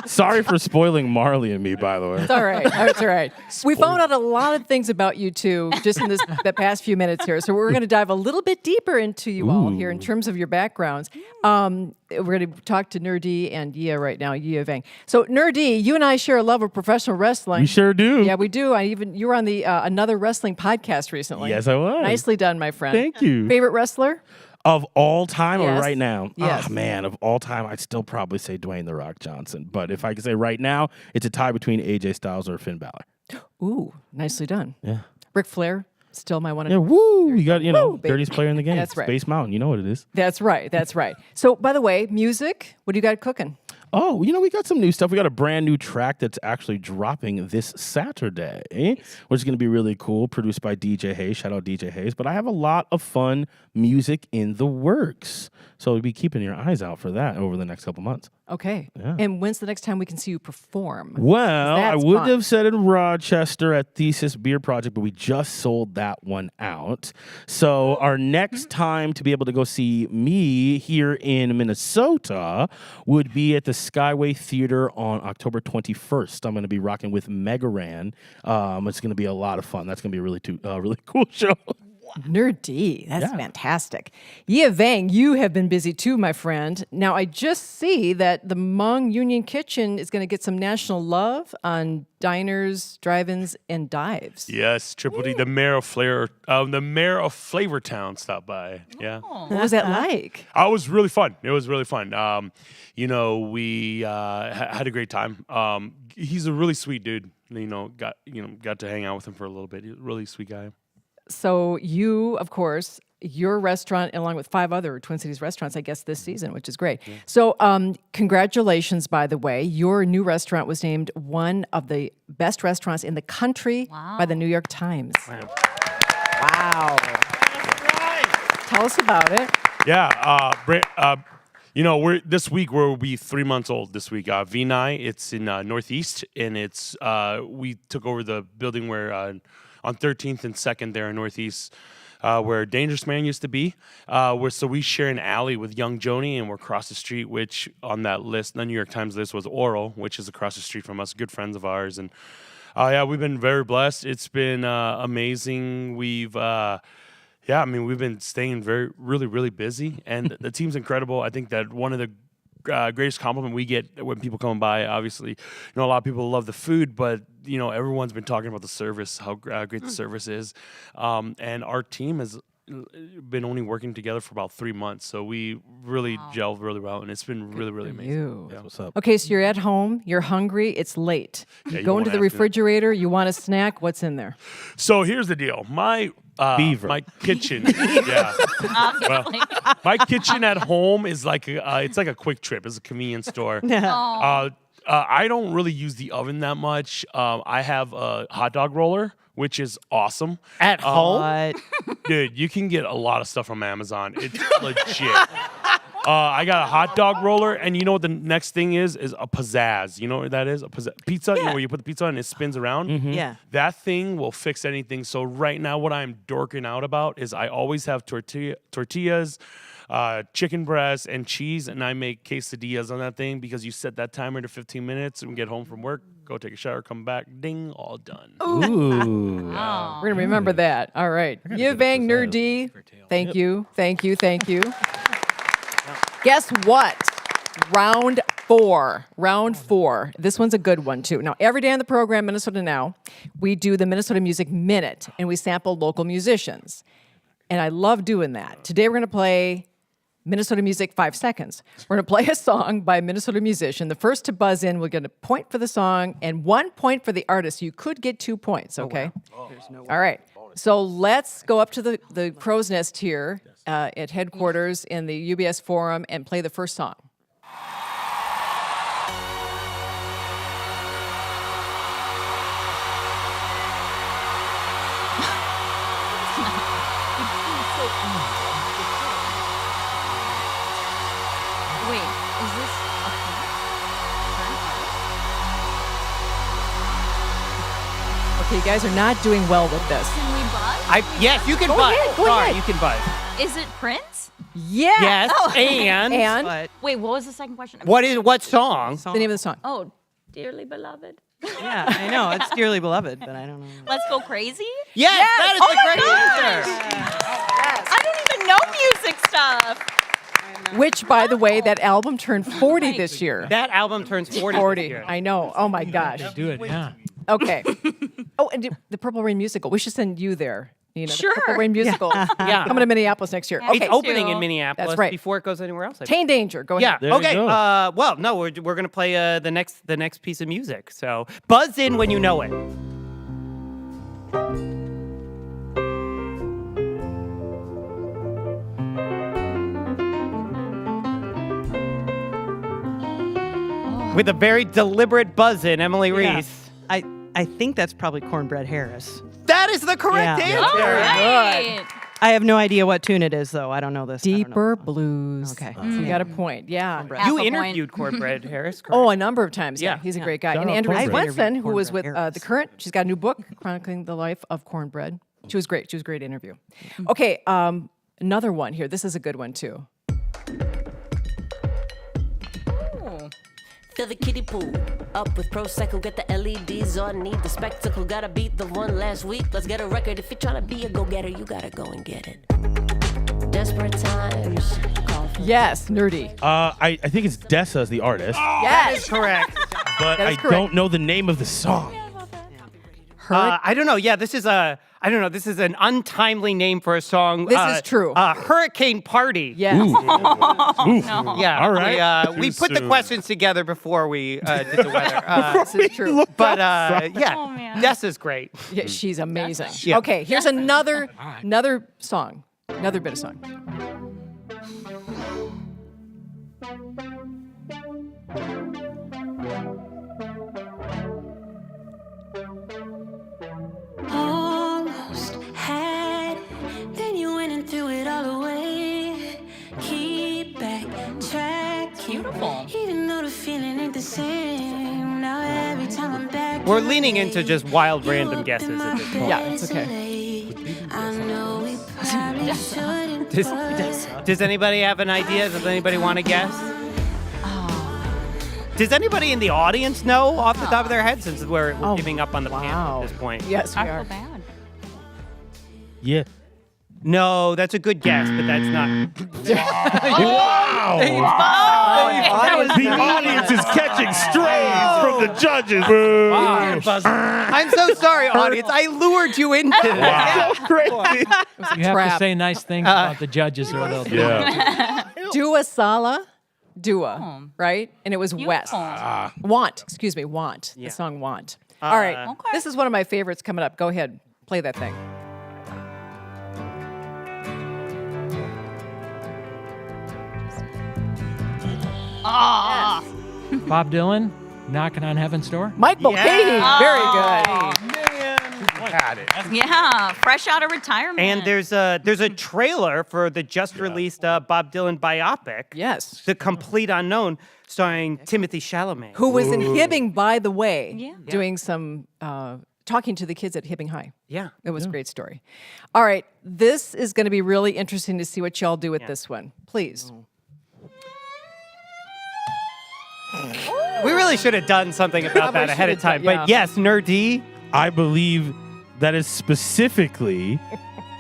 Sorry for spoiling Marley and Me, by the way. It's all right. It's all right. We found out a lot of things about you two just in the past few minutes here. So we're going to dive a little bit deeper into you all here in terms of your backgrounds. We're going to talk to Nur-D and Yia right now, Yia Vang. So Nur-D, you and I share a love of professional wrestling. We sure do. Yeah, we do. You were on the another wrestling podcast recently. Yes, I was. Nicely done, my friend. Thank you. Favorite wrestler? Of all time or Yes. right now? Yes. Oh, man, of all time, I'd still probably say Dwayne The Rock Johnson. But if I could say right now, it's a tie between AJ Styles or Finn Balor. Ooh, nicely done. Yeah. Ric Flair, still my one. Yeah, woo! You got, Woo, baby. dirtiest player in the game. That's right. Space Mountain, you know what it is. That's right. That's right. So, by the way, music, what do you got cooking? Oh, we got some new stuff. We got a brand new track that's actually dropping this Saturday, which is going to be really cool, produced by DJ Hayes. Shout out DJ Hayes. But I have a lot of fun music in the works. So be keeping your eyes out for that over the next couple months. Okay. Yeah. And when's the next time we can see you perform? Well, I That's would fun. have said in Rochester at Thesis Beer Project, but we just sold that one out. So our next time to be able to go see me here in Minnesota would be at the Skyway Theater on October 21st. I'm going to be rocking with Megaran. It's going to be a lot of fun. That's going to be a really cool show. Nur-D, that's fantastic. Yia Vang, you have been busy too, my friend. Now, I just see that the Hmong Union Kitchen is going to get some national love on diners, drive-ins, and dives. Yes, Triple D, the mayor of Flavortown stopped by. Yeah. What was that like? It was really fun. It was really fun. We had a great time. He's a really sweet dude. Got to hang out with him for a little bit. He's a really sweet guy. So you, of course, your restaurant, along with 5 other Twin Cities restaurants, I guess, this season, which is great. Yeah. So congratulations, by the way. Your new restaurant was named one of the best restaurants in the country by the New York Times. Wow. Tell us about it. Yeah. This week we'll be 3 months old. This week, Vinay. It's in Northeast, and it's we took over the building where on 13th and 2nd there in Northeast, where Dangerous Man used to be. So we share an alley with Young Joni, and we're across the street, which on that list, the New York Times list, was Oral, which is across the street from us, good friends of ours. And we've been very blessed. It's been amazing. We've been staying really, really busy, and the team's incredible. I think that one of the greatest compliment we get when people come by, obviously, a lot of people love the food, but everyone's been talking about the service, how great the service is, and our team has been only working together for about 3 months, so we really gelled really well, and it's been really, really amazing. Yeah. What's up? Okay, so you're at home, you're hungry, it's late. Yeah, You go into the refrigerator, you want a snack, what's in there? So here's the deal. My kitchen, my kitchen at home is like it's like a quick trip. It's a convenience store. I don't really use the oven that much. I have a hot dog roller, which is awesome. At home? Dude, you can get a lot of stuff from Amazon. It's legit. I got a hot dog roller, and you know what the next thing is a pizzazz. You know what that is? A pizza, where you put the pizza on and it spins around? Mm-hmm. Yeah. That thing will fix anything. So right now what I'm dorking out about is I always have tortillas, chicken breast, and cheese, and I make quesadillas on that thing because you set that timer to 15 minutes and get home from work, go take a shower, come back, ding, all done. Ooh. We're going to remember that. All right. Yia Vang, Nur-D, thank you. Guess what? Round four. This one's a good one, too. Now, every day on the program, Minnesota Now, we do the Minnesota Music Minute, and we sample local musicians. And I love doing that. Today, we're going to play Minnesota Music 5 Seconds. We're going to play a song by a Minnesota musician. The first to buzz in, we're going to point for the song and 1 point for the artist. You could get 2 points, okay? All right. So let's go up to the crow's nest here at headquarters in the UBS Forum and play the first song. Wait, is this a Okay, you guys are not doing well with this. Can we buzz? Yes, you can Go buzz. ahead, go Sorry, ahead. you can buzz. Is it Prince? Yeah. Yes, Oh. and Wait, what was the second question? what song? The name of the song. Oh, dearly beloved. Yeah, I know. It's dearly beloved, but I don't know. Let's go crazy? Yes, that is Oh a my great gosh! answer. I don't even know music stuff. Which, by the way, that album turned 40 this year. That album turns 40. 40. This year. I know. Oh my gosh. Do it, yeah. Okay. Oh, and the Purple Rain musical. We should send you there. Nina, Sure. The Purple Rain musical. Yeah. Coming to Minneapolis next year. Okay. It's opening in Minneapolis That's right. before it goes anywhere else. Tane Danger. Go Yeah. ahead. There you Okay. go. Well, no, we're gonna play the next piece of music. So buzz in when you know it. with a very deliberate buzz in, Emily Reese. I think that's probably Cornbread Harris. That is the correct answer. All right. I have no idea what tune it is, though. I don't know this. Deeper Blues. Okay. You got a point. Yeah. You interviewed Cornbread Harris, correct? Oh, a number of times. Yeah, Yeah. he's a great guy. Shout And out Andrea Cornbread. Swenson, who was with Cornbread The Current, she's got a new book chronicling the life of Cornbread. She was great. She was a great interview. Okay, another one here. This is a good one, too. Fill the kiddie pool up with Prosecco. Get the LEDs on. Need the spectacle. Gotta beat the one last week. Let's get a record. If you're trying to be a go-getter, you gotta go and get it. Desperate times. Yes, Nur-D. I think it's Dessa as the artist, Yes, correct. but That is I correct. don't know the name of the song. I don't know. Yeah, this is I don't know. This is an untimely name for a song. This is true. Hurricane Party. Yes. No. Yeah. All right. We put the soon. questions together before we did the weather. This is true. But yeah, Oh, man. Dessa's great. Yeah, she's amazing. Yeah. Okay, here's another song. Another bit of song. Almost had, then you went and threw it all away. Keep back tracking. Beautiful. Even though the feeling ain't the same. Now every time I'm back. We're leaning into just wild random guesses at this point. Yeah, it's okay. I know we probably shouldn't. Does anybody have an idea? Does anybody want to guess? Does anybody in the audience know off the top of their head, since we're giving up on the panel at this point? Yes, we I are. feel bad. Yeah. No, that's a good guess, but that's not. Wow. The audience is catching strays from the judges. Boo. I'm so sorry, audience. I lured you into this. Wow. So crazy. You have trap. to say nice things about the judges or they'll do it. Yeah. Dua Sala. Dua, right? And it was West. Want, excuse me, Want. The song Want. All right. Okay. This is one of my favorites coming up. Go ahead. Play that thing. Ah. Bob Dylan, Knocking on Heaven's Door. Mike Mulcahy. Very good. Had it. Yeah, fresh out of retirement. And there's a trailer for the just released Bob Dylan biopic. Yes. The Complete Unknown, starring Timothy Chalamet. Who was in Hibbing, by the way, Yeah. doing some talking to the kids at Hibbing High. Yeah. It was a great story. All right. This is going to be really interesting to see what y'all do with this one. Please. We really should have done something about that ahead of time. But yes, Nur-D. I believe that is specifically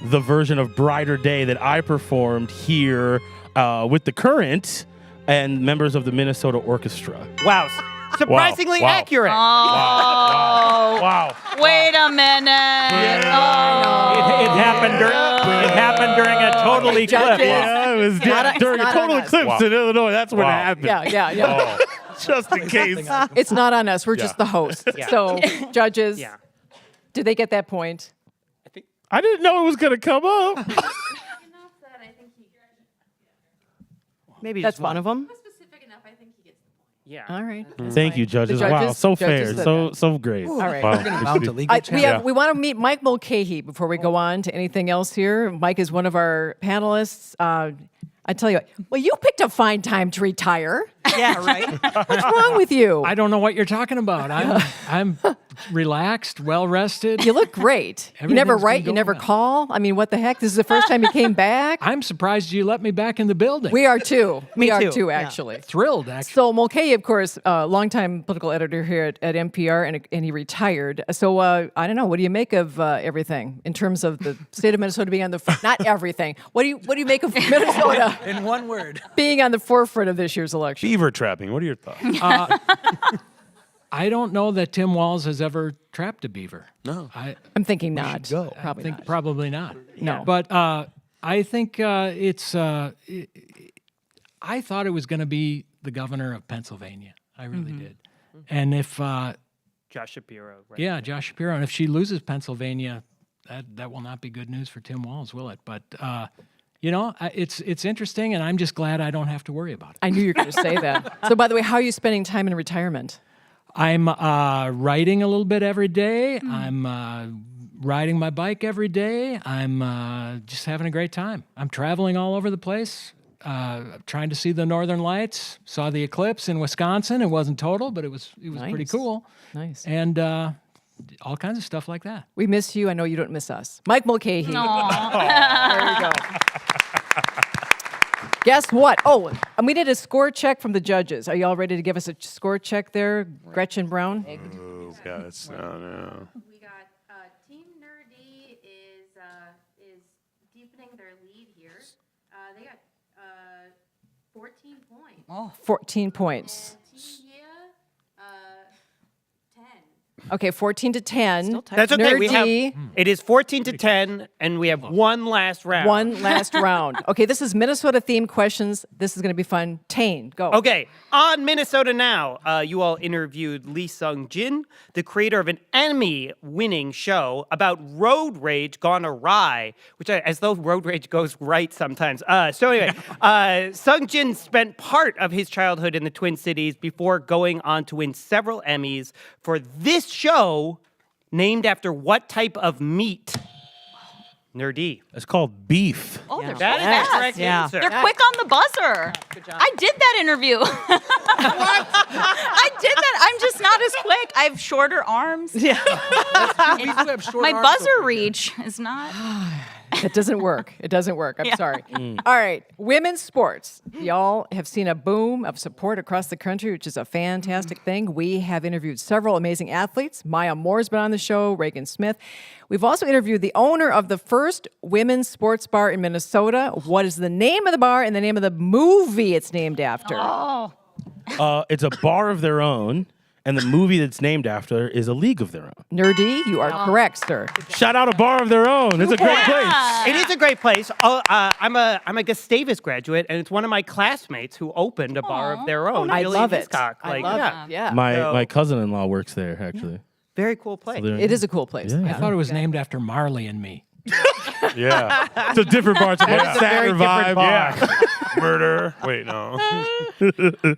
the version of Brighter Day that I performed here with the Current and members of the Minnesota Orchestra. Wow. Surprisingly Wow. accurate. Oh. Wow. Wait a minute. Oh. It happened during a total eclipse. Yeah, it was during a total eclipse in Illinois. That's when it happened. Yeah. Just in case. It's not on us. We're just the host. Yeah. So, judges, did they get that point? I didn't know it was going to come up. Maybe That's just one of them. Yeah. All right. Thank you, judges. Wow, so fair, said so great. All right. Wow. We're gonna mount a legal we want to meet Mike Mulcahy before we go on to anything else here. Mike is one of our panelists. I tell you, well, you picked a fine time to retire. Yeah, right. What's wrong with you? I don't know what you're talking about. I'm relaxed, well rested. You look great. You never Everything's write. been You never going call. I mean, what the heck? This is the first time you came back. I'm surprised you let me back in the building. We are too. Me we are too. too, Yeah. actually. Thrilled, actually. So Mulcahy, of course, longtime political editor here at NPR, and he retired. So I don't know. What do you make of everything in terms of the state of Minnesota being on the not everything? What do you make of Minnesota In one word. being on the forefront of this year's election? Beaver trapping. What are your thoughts? I don't know that Tim Walz has ever trapped a beaver. No. I'm thinking not. Probably not. Probably not. No. But I think it's. I thought it was going to be the governor of Pennsylvania. I really did. And if Josh Shapiro. Right? yeah, Josh Shapiro, and if she loses Pennsylvania, that will not be good news for Tim Walz, will it? But It's interesting, and I'm just glad I don't have to worry about it. I knew you were going to say that. So, by the way, how are you spending time in retirement? I'm writing a little bit every day. I'm riding my bike every day. I'm just having a great time. I'm traveling all over the place, trying to see the northern lights. Saw the eclipse in Wisconsin. It wasn't total, but it was pretty cool. Nice. And all kinds of stuff like that. We miss you. I know you don't miss us. Mike Mulcahy. There you go. Guess what? Oh, and we did a score check from the judges. Are y'all ready to give us a score check there, Gretchen Brown? Oh, God, it's no. We got Team Nur-D is deepening their lead here. They got 14 points. Oh. 14 points. And Team Yia, 10. Okay, 14 to 10. That's okay. Nur-D. It is 14 to 10, and we have one last round. One last round. Okay, this is Minnesota-themed questions. This is going to be fun. Tane, go. Okay, on Minnesota Now, you all interviewed Lee Sung-jin, the creator of an Emmy-winning show about road rage gone awry, as though road rage goes right sometimes. So anyway, Sung-jin spent part of his childhood in the Twin Cities before going on to win several Emmys for this show named after what type of meat? Nur-D. It's called beef. Oh, they're That is fast. the correct answer. They're quick on the buzzer. Good job. I did that interview. I did that. I'm just not as quick. I have shorter arms. We do have short My arms buzzer over here. reach is not. It doesn't work. It doesn't work. I'm sorry. All right. Women's sports. Y'all have seen a boom of support across the country, which is a fantastic thing. We have interviewed several amazing athletes. Maya Moore's been on the show, Reagan Smith. We've also interviewed the owner of the first women's sports bar in Minnesota. What is the name of the bar and the name of the movie it's named after? Oh. It's a bar of their own, and the movie that's named after is A League of Their Own. Nur-D, you are correct, sir. Shout out A Bar of Their Own. It's a great place. It is a great place. I'm a Gustavus graduate, and it's one of my classmates who opened a bar of their own. I Billy love it. Hiscock. I love it. Yeah. My cousin-in-law works there, actually. Very cool place. It is a cool place. Yeah. I thought it was named after Marley and Me. Yeah. It's a different bar. It's a That is a very sadder different vibe. bar. Yeah. Murder. Wait, no.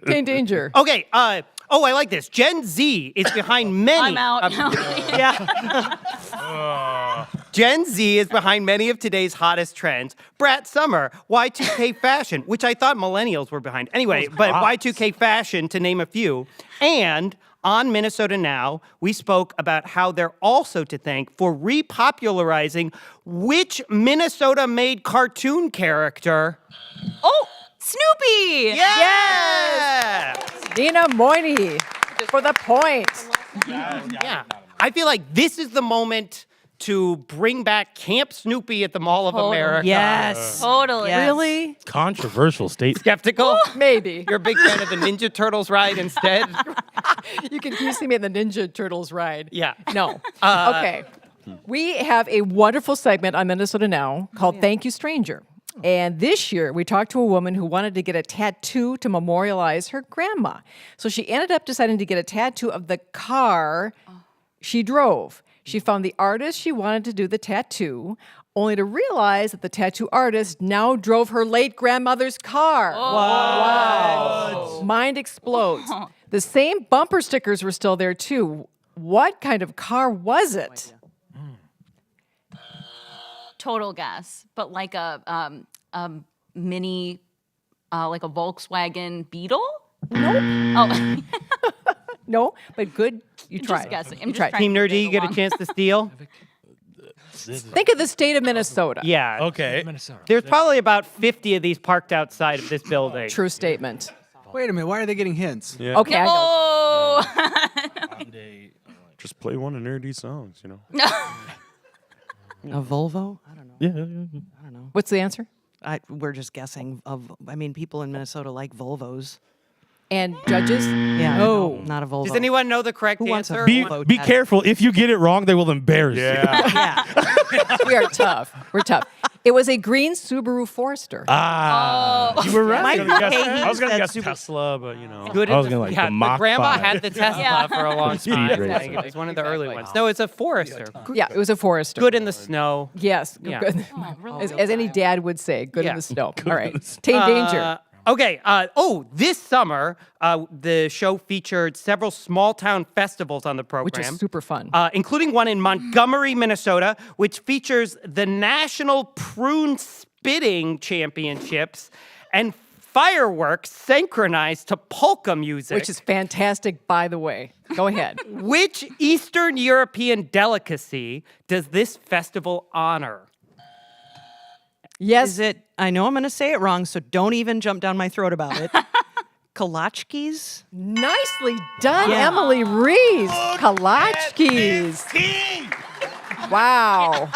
Tane Danger. Okay. I like this. Gen Z is behind many. I'm out. Gen Z is behind many of today's hottest trends. Brat Summer, Y2K fashion, which I thought millennials were behind. Anyway, but Y2K fashion, to name a few. And on Minnesota Now, we spoke about how they're also to thank for repopularizing which Minnesota-made cartoon character. Oh, Snoopy. Yeah! Nina Moini for the point. Yeah. I feel like this is the moment to bring back Camp Snoopy at the Mall of America. Yes. Totally. Yes. Really? Controversial statement. Skeptical? Maybe. You're a big fan of the Ninja Turtles ride instead? Can you see me in the Ninja Turtles ride? Yeah. No. Okay. We have a wonderful segment on Minnesota Now called Thank You Stranger. And this year, we talked to a woman who wanted to get a tattoo to memorialize her grandma. So she ended up deciding to get a tattoo of the car she drove. She found the artist she wanted to do the tattoo, only to realize that the tattoo artist now drove her late grandmother's car. Wow. Mind explodes. The same bumper stickers were still there, too. What kind of car was it? Total guess, but like a mini, like a Volkswagen Beetle. Nope. Oh, No, but good. You I'm tried. just guessing. I'm You just tried. trying Team to Nur-D, think you get a along. chance to steal? Think of the state of Minnesota. Yeah. Okay. Minnesota. There's probably about 50 of these parked outside of this building. True statement. Wait a minute. Why are they getting hints? Yeah. Okay, I know. Oh. Just play one of Nur-D's songs, you know. A Volvo? I don't know. Yeah. I don't know. What's the answer? We're just guessing. People in Minnesota like Volvos. And judges? Yeah. No. Not a Volvo. Does anyone know the correct Who wants a answer? Volvo? Be careful. If you get it wrong, they will embarrass you. Yeah. Yeah. We are tough. We're tough. It was a green Subaru Forester. You were right. I was gonna guess Tesla, but Good. I was gonna like the Mach grandma 5. had the Tesla for a long Speed time. racer. It was one of the early ones. No, it's a Forester. Yeah, it was a Forester. Good in the snow. Yes. Yeah. Good. As any dad would say, good Yeah. in the snow. All right. Tane Danger. Okay. This summer, the show featured several small town festivals on the program, Which is super fun. including one in Montgomery, Minnesota, which features the National Prune Spitting Championships and fireworks synchronized to polka music. Which is fantastic, by the way. Go ahead. Which Eastern European delicacy does this festival honor? Yes. Is it? I know I'm going to say it wrong, so don't even jump down my throat about it. Kalachkis? Nicely done, Emily Reese. Kalachkis. Wow.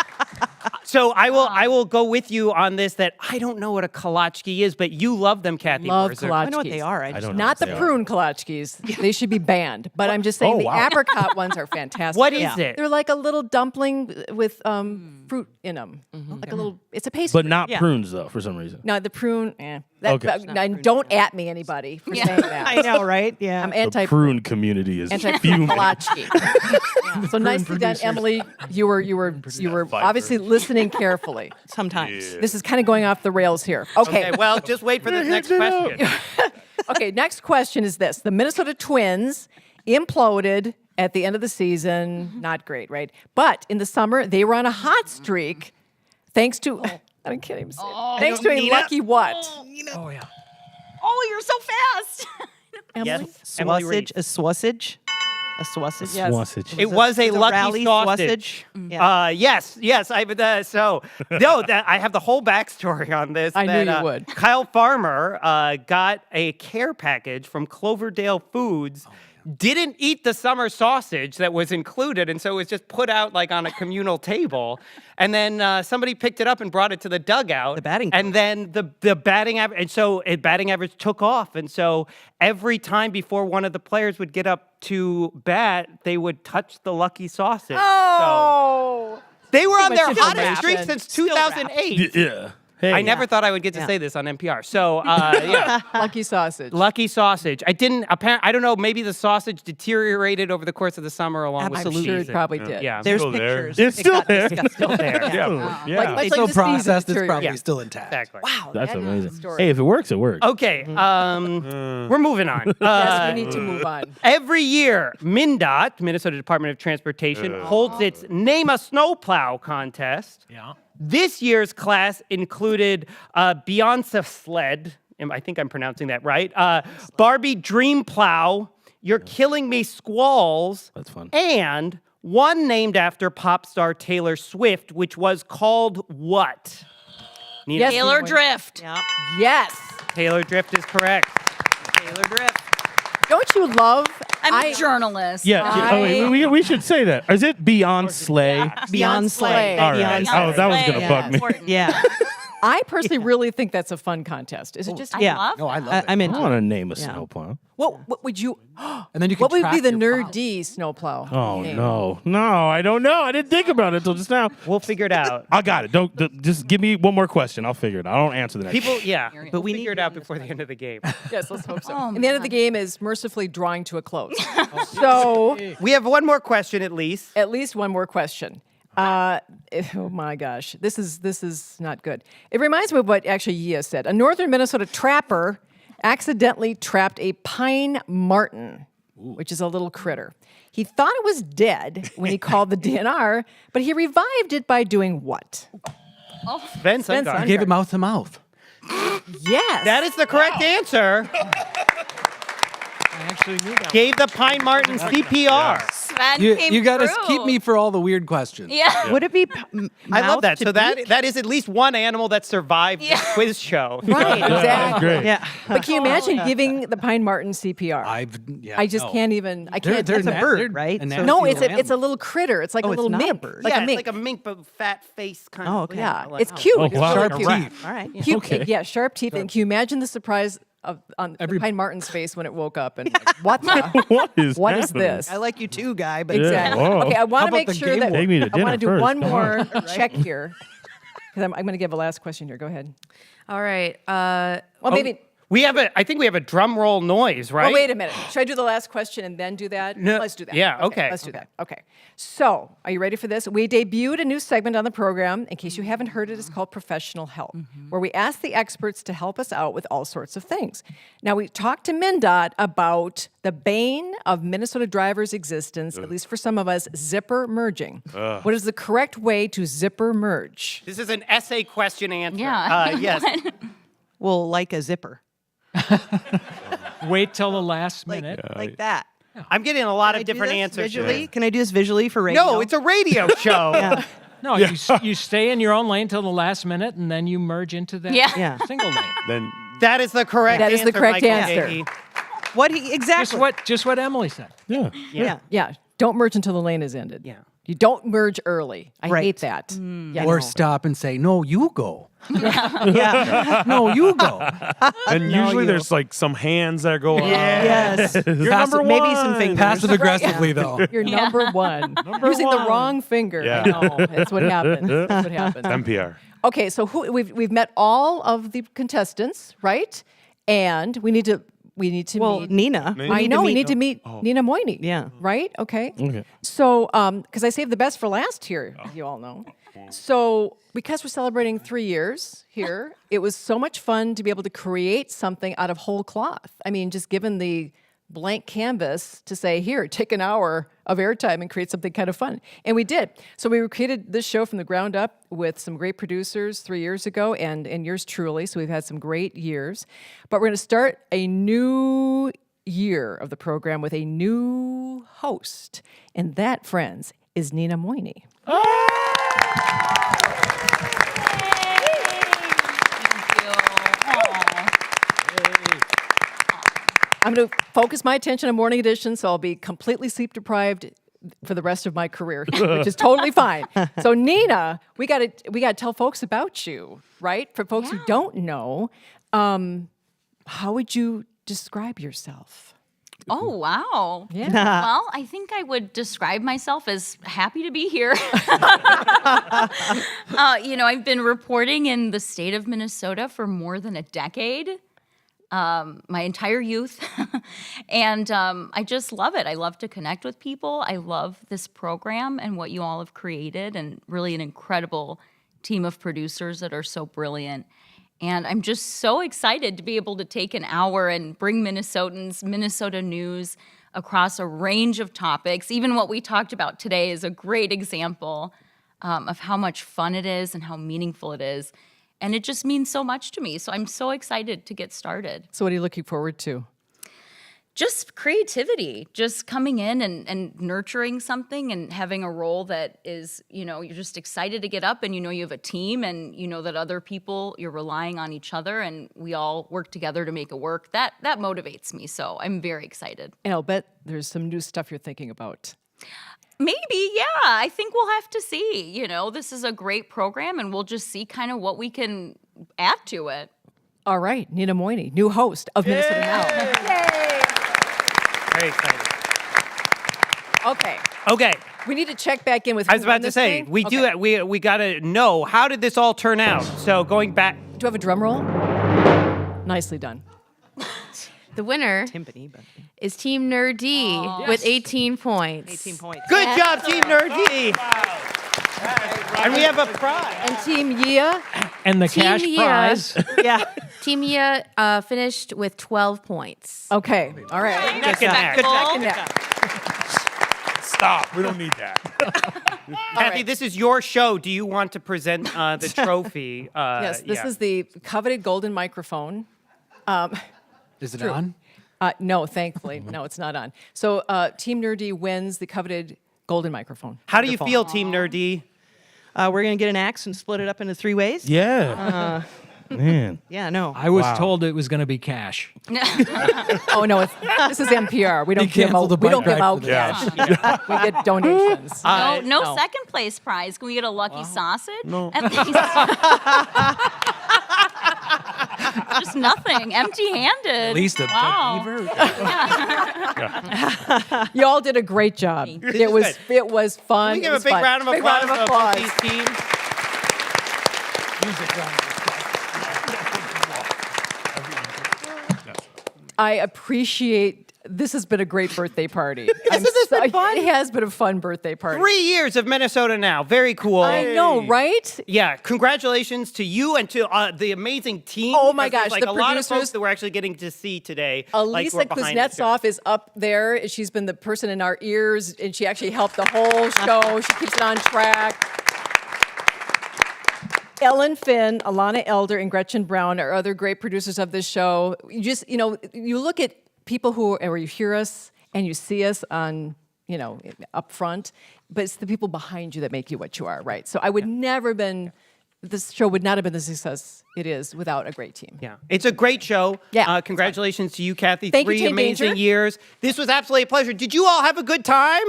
So I will go with you on this that I don't know what a kalachki is, but you love them, Cathy. Love Wurzer. kalachkis. I know what they are. Not the prune kalachkis. They should be banned. But I'm just saying the apricot ones are fantastic. What is it? They're like a little dumpling with fruit in them. Like a little, it's a pastry. But not prunes though, for some reason. No, the prune, Okay. Don't at me, anybody, for saying that. I know, right? Yeah. I'm The anti-prune. prune community is Anti-prune fuming. kalachki. So nicely done, Emily. You were obviously listening carefully. Sometimes. This is kind of going off the rails here. Okay. Well, just wait for the next question. Okay, next question is this. The Minnesota Twins imploded at the end of the season. Not great, right? But in the summer, they were on a hot streak thanks to, I can't even say it. Thanks to a Nina? lucky what? Oh, yeah. Oh, you're so fast. Emily? Emily Sausage? Reese. A sausage? A sausage? Yes. Sausage. It was a lucky rally sausage. Yeah. Yes. I have the whole backstory on this. I knew that, you would. Kyle Farmer got a care package from Cloverdale Foods. Didn't eat the summer sausage that was included, and so it was just put out like on a communal table. And then somebody picked it up and brought it to the dugout. The batting and then the batting average, and so batting average took off. And so every time before one of the players would get up to bat, they would touch the lucky sausage. Oh! So they were on their much hottest streak information. since 2008. Yeah. Hey. I never thought I would get to say this on NPR. So, yeah. Lucky sausage. Lucky sausage. I don't know, maybe the sausage deteriorated over the course of the summer along with the I'm sure it season. probably did. Yeah. There's Still there. pictures. It's still there. Still there. Yeah. Yeah. Like It's so the season processed, it's deteriorated. probably Yeah. still intact. Exactly. Wow, That's that is the amazing. story. Hey, if it works, it works. Okay, we're moving on. Yes, we need to move on. Every year, MnDOT, Minnesota Department of Transportation, holds its Name a Snowplow contest. Yeah. This year's class included Beyonce Sled. I think I'm pronouncing that right. Barbie Dream Plow, You're Killing Me Squalls. That's fun. And one named after pop star Taylor Swift, which was called what? Nina? Yes, Taylor Nina Moini. Drift. Yep. Yes. Taylor Drift is correct. Taylor Drift. Don't you love? I'm a journalist. Yeah. We should say that. Is it Beyond Slay? Beyond Slay. All right. Beyond Oh, that was Slay. gonna Yeah. bug me. Yeah. I personally really think that's a fun contest. Is it just? Yeah. love No, I love it. I'm I into want it. to name a snowplow. What would you? And then you can What would track be the your plow. Nur-D snowplow? Oh name? no, I don't know. I didn't think about it until just now. We'll figure it out. I got it. Just give me one more question. I'll figure it out. I don't answer the next. People, yeah, but we need figure it out before the end of the game. Yes, let's hope so. Oh, and the end of the game is mercifully drawing to a close. So We have one more question at least. at least one more question. Oh my gosh, this is not good. It reminds me of what actually Yia said. A northern Minnesota trapper accidentally trapped a pine marten, which is a little critter. He thought it was dead when he called the DNR, but he revived it by doing what? Sven Sven Sundgaard. Sundgaard. Gave it mouth to mouth. Yes. That is the correct answer. I actually knew that. Gave the pine marten CPR. Sven You, came you got to through. keep me for all the weird questions. Yeah. Would it be I love mouth that. to So beak? that is at least one animal that survived Yeah. the quiz show. Right, exactly. Great. Yeah. But can you imagine giving the pine marten CPR? Yeah, I just no. can't even. I They're- can't. they're It's a na- bird, they're right? a So- nasty No, little it's a animal. little critter. It's like Oh, a it's little not a mink. bird. Like yeah, a mink. it's like a mink, but fat face kind Oh, of. okay. Yeah, like- it's cute. Oh, It's wow. so Like a cute. rat. All right. Cute, Okay. yeah, sharp teeth. And can you imagine the surprise on the pine marten's face when it woke up and like, what the? What is What is happening? this? I like you too, guy, but Yeah. Exactly. Whoa. Okay, I How want to about make the sure game that Take me to I want dinner to do first. one Come more check here. Because I'm going to give a last question here. Go ahead. All right. Well, maybe. I think we have a drum roll noise, right? Well, wait a minute. Should I do the last question and then do that? No. Let's do that. Yeah, okay. Let's do that. Okay. So, are you ready for this? We debuted a new segment on the program. In case you haven't heard it, it's called Professional Help, where we ask the experts to help us out with all sorts of things. Now, we talked to MnDOT about the bane of Minnesota drivers' existence, at least for some of us, zipper merging. What is the correct way to zipper merge? This is an essay question answer. Yeah. Yes. Well, like a zipper. Wait till the last minute. Like that. I'm getting a lot Can I of do different this answers. Visually? Can I do this visually for radio? No, it's a radio show. No, you stay in your own lane till the last minute, and then you merge into that single lane. Then That is the correct That answer. is the correct Michael answer. Mulcahy. What he exactly? Just what Emily said. yeah. Yeah. Don't merge until the lane is ended. Yeah. You don't merge early. I Right. hate that. Yeah. Or stop and say, no, you go. Yeah. No, you go. And usually there's like some hands that go up. Yes. You're number one. Maybe some fingers. Passive aggressively, though. You're number one. Using the wrong finger. Yeah. I know. That's what happens. That's what happens. NPR. Okay, so we've met all of the contestants, right? And we need to Well, meet Nina. I know we need to meet Nina Moini. Yeah. Right? Okay. Okay. So, because I saved the best for last here, you all know. So, because we're celebrating 3 years here, it was so much fun to be able to create something out of whole cloth. I mean, just given the blank canvas to say, here, take an hour of airtime and create something kind of fun. And we did. So we created this show from the ground up with some great producers 3 years ago and yours truly. So we've had some great years. But we're going to start a new year of the program with a new host. And that, friends, is Nina Moini. I'm going to focus my attention on Morning Edition, so I'll be completely sleep deprived for the rest of my career, which is totally fine. So Nina, we got to tell folks about you, right? For folks who don't know, how would you describe yourself? Oh, wow. Yeah. Well, I think I would describe myself as happy to be here. I've been reporting in the state of Minnesota for more than a decade. My entire youth. And I just love it. I love to connect with people. I love this program and what you all have created, and really an incredible team of producers that are so brilliant. And I'm just so excited to be able to take an hour and bring Minnesotans, Minnesota news across a range of topics. Even what we talked about today is a great example of how much fun it is and how meaningful it is. And it just means so much to me. So I'm so excited to get started. So what are you looking forward to? Just creativity, just coming in and nurturing something and having a role that is, you're just excited to get up and you have a team and you know that other people, you're relying on each other and we all work together to make it work. That motivates me. So I'm very excited. And I'll bet there's some new stuff you're thinking about. Maybe, yeah. I think we'll have to see. This is a great program, and we'll just see kind of what we can add to it. All right, Nina Moini, new host of Minnesota Now. Yay! Very excited. Okay. We need to check back in with. I was about to say, we got to know, how did this all turn out? So going back. Do you have a drum roll? Nicely done. The winner is Team Nur-D with 18 points. 18 points. Good job, Team Nur-D. And we have a prize. And Team Yia. And the Team cash Yia. prize. Yeah. Team Yia finished with 12 points. Okay. All right. Neck and neck. Good neck. Stop. We don't need that. Kathy, this is your show. Do you want to present the trophy? Yes, this is the coveted golden microphone. Is it on? No, thankfully. No, it's not on. So Team Nur-D wins the coveted golden microphone. How do you feel, Team Nur-D? We're going to get an axe and split it up into 3 ways. Yeah. Man. Yeah, no. I was told it was going to be cash. Oh no, this is NPR. We don't give out. We don't give out cash. We get donations. No second place prize. Can we get a lucky sausage? No. At least. Just nothing. Empty-handed. At least a wow. You all did a great job. It was fun. Can we give a big round of applause for both these teams? I appreciate. This has been a great birthday party. Hasn't this been fun? It has been a fun birthday party. 3 years of Minnesota Now. Very cool. I know, right? Yeah, congratulations to you and to the amazing team. Oh my because there's, gosh, like the a lot of folks producers- that we're actually getting to see today. Elisa like, we're behind the Kuznetsov is up there. She's been the person in our ears, and she actually helped the whole show. She keeps it on track. Ellen Finn, Alana Elder, and Gretchen Brown are other great producers of this show. You look at people or you hear us and you see us on, up front, but it's the people behind you that make you what you are, right? So I would never been, this show would not have been the success it is without a great team. Yeah, it's a great show. Yeah. Congratulations to you, Cathy. Thank you, 3 Tane amazing Danger. years. This was absolutely a pleasure. Did you all have a good time?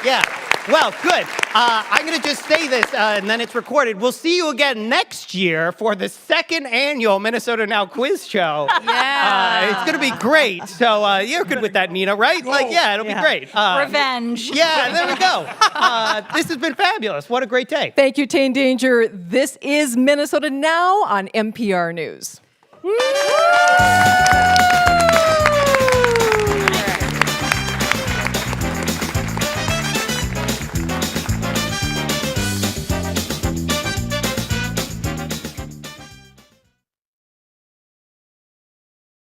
Yeah. Well, good. I'm going to just say this, and then it's recorded. We'll see you again next year for the 2nd annual Minnesota Now quiz show. Yeah. It's going to be great. So you're good with that, Nina, right? It'll be great. Revenge. Yeah, there we go. This has been fabulous. What a great day. Thank you, Tane Danger. This is Minnesota Now on NPR News.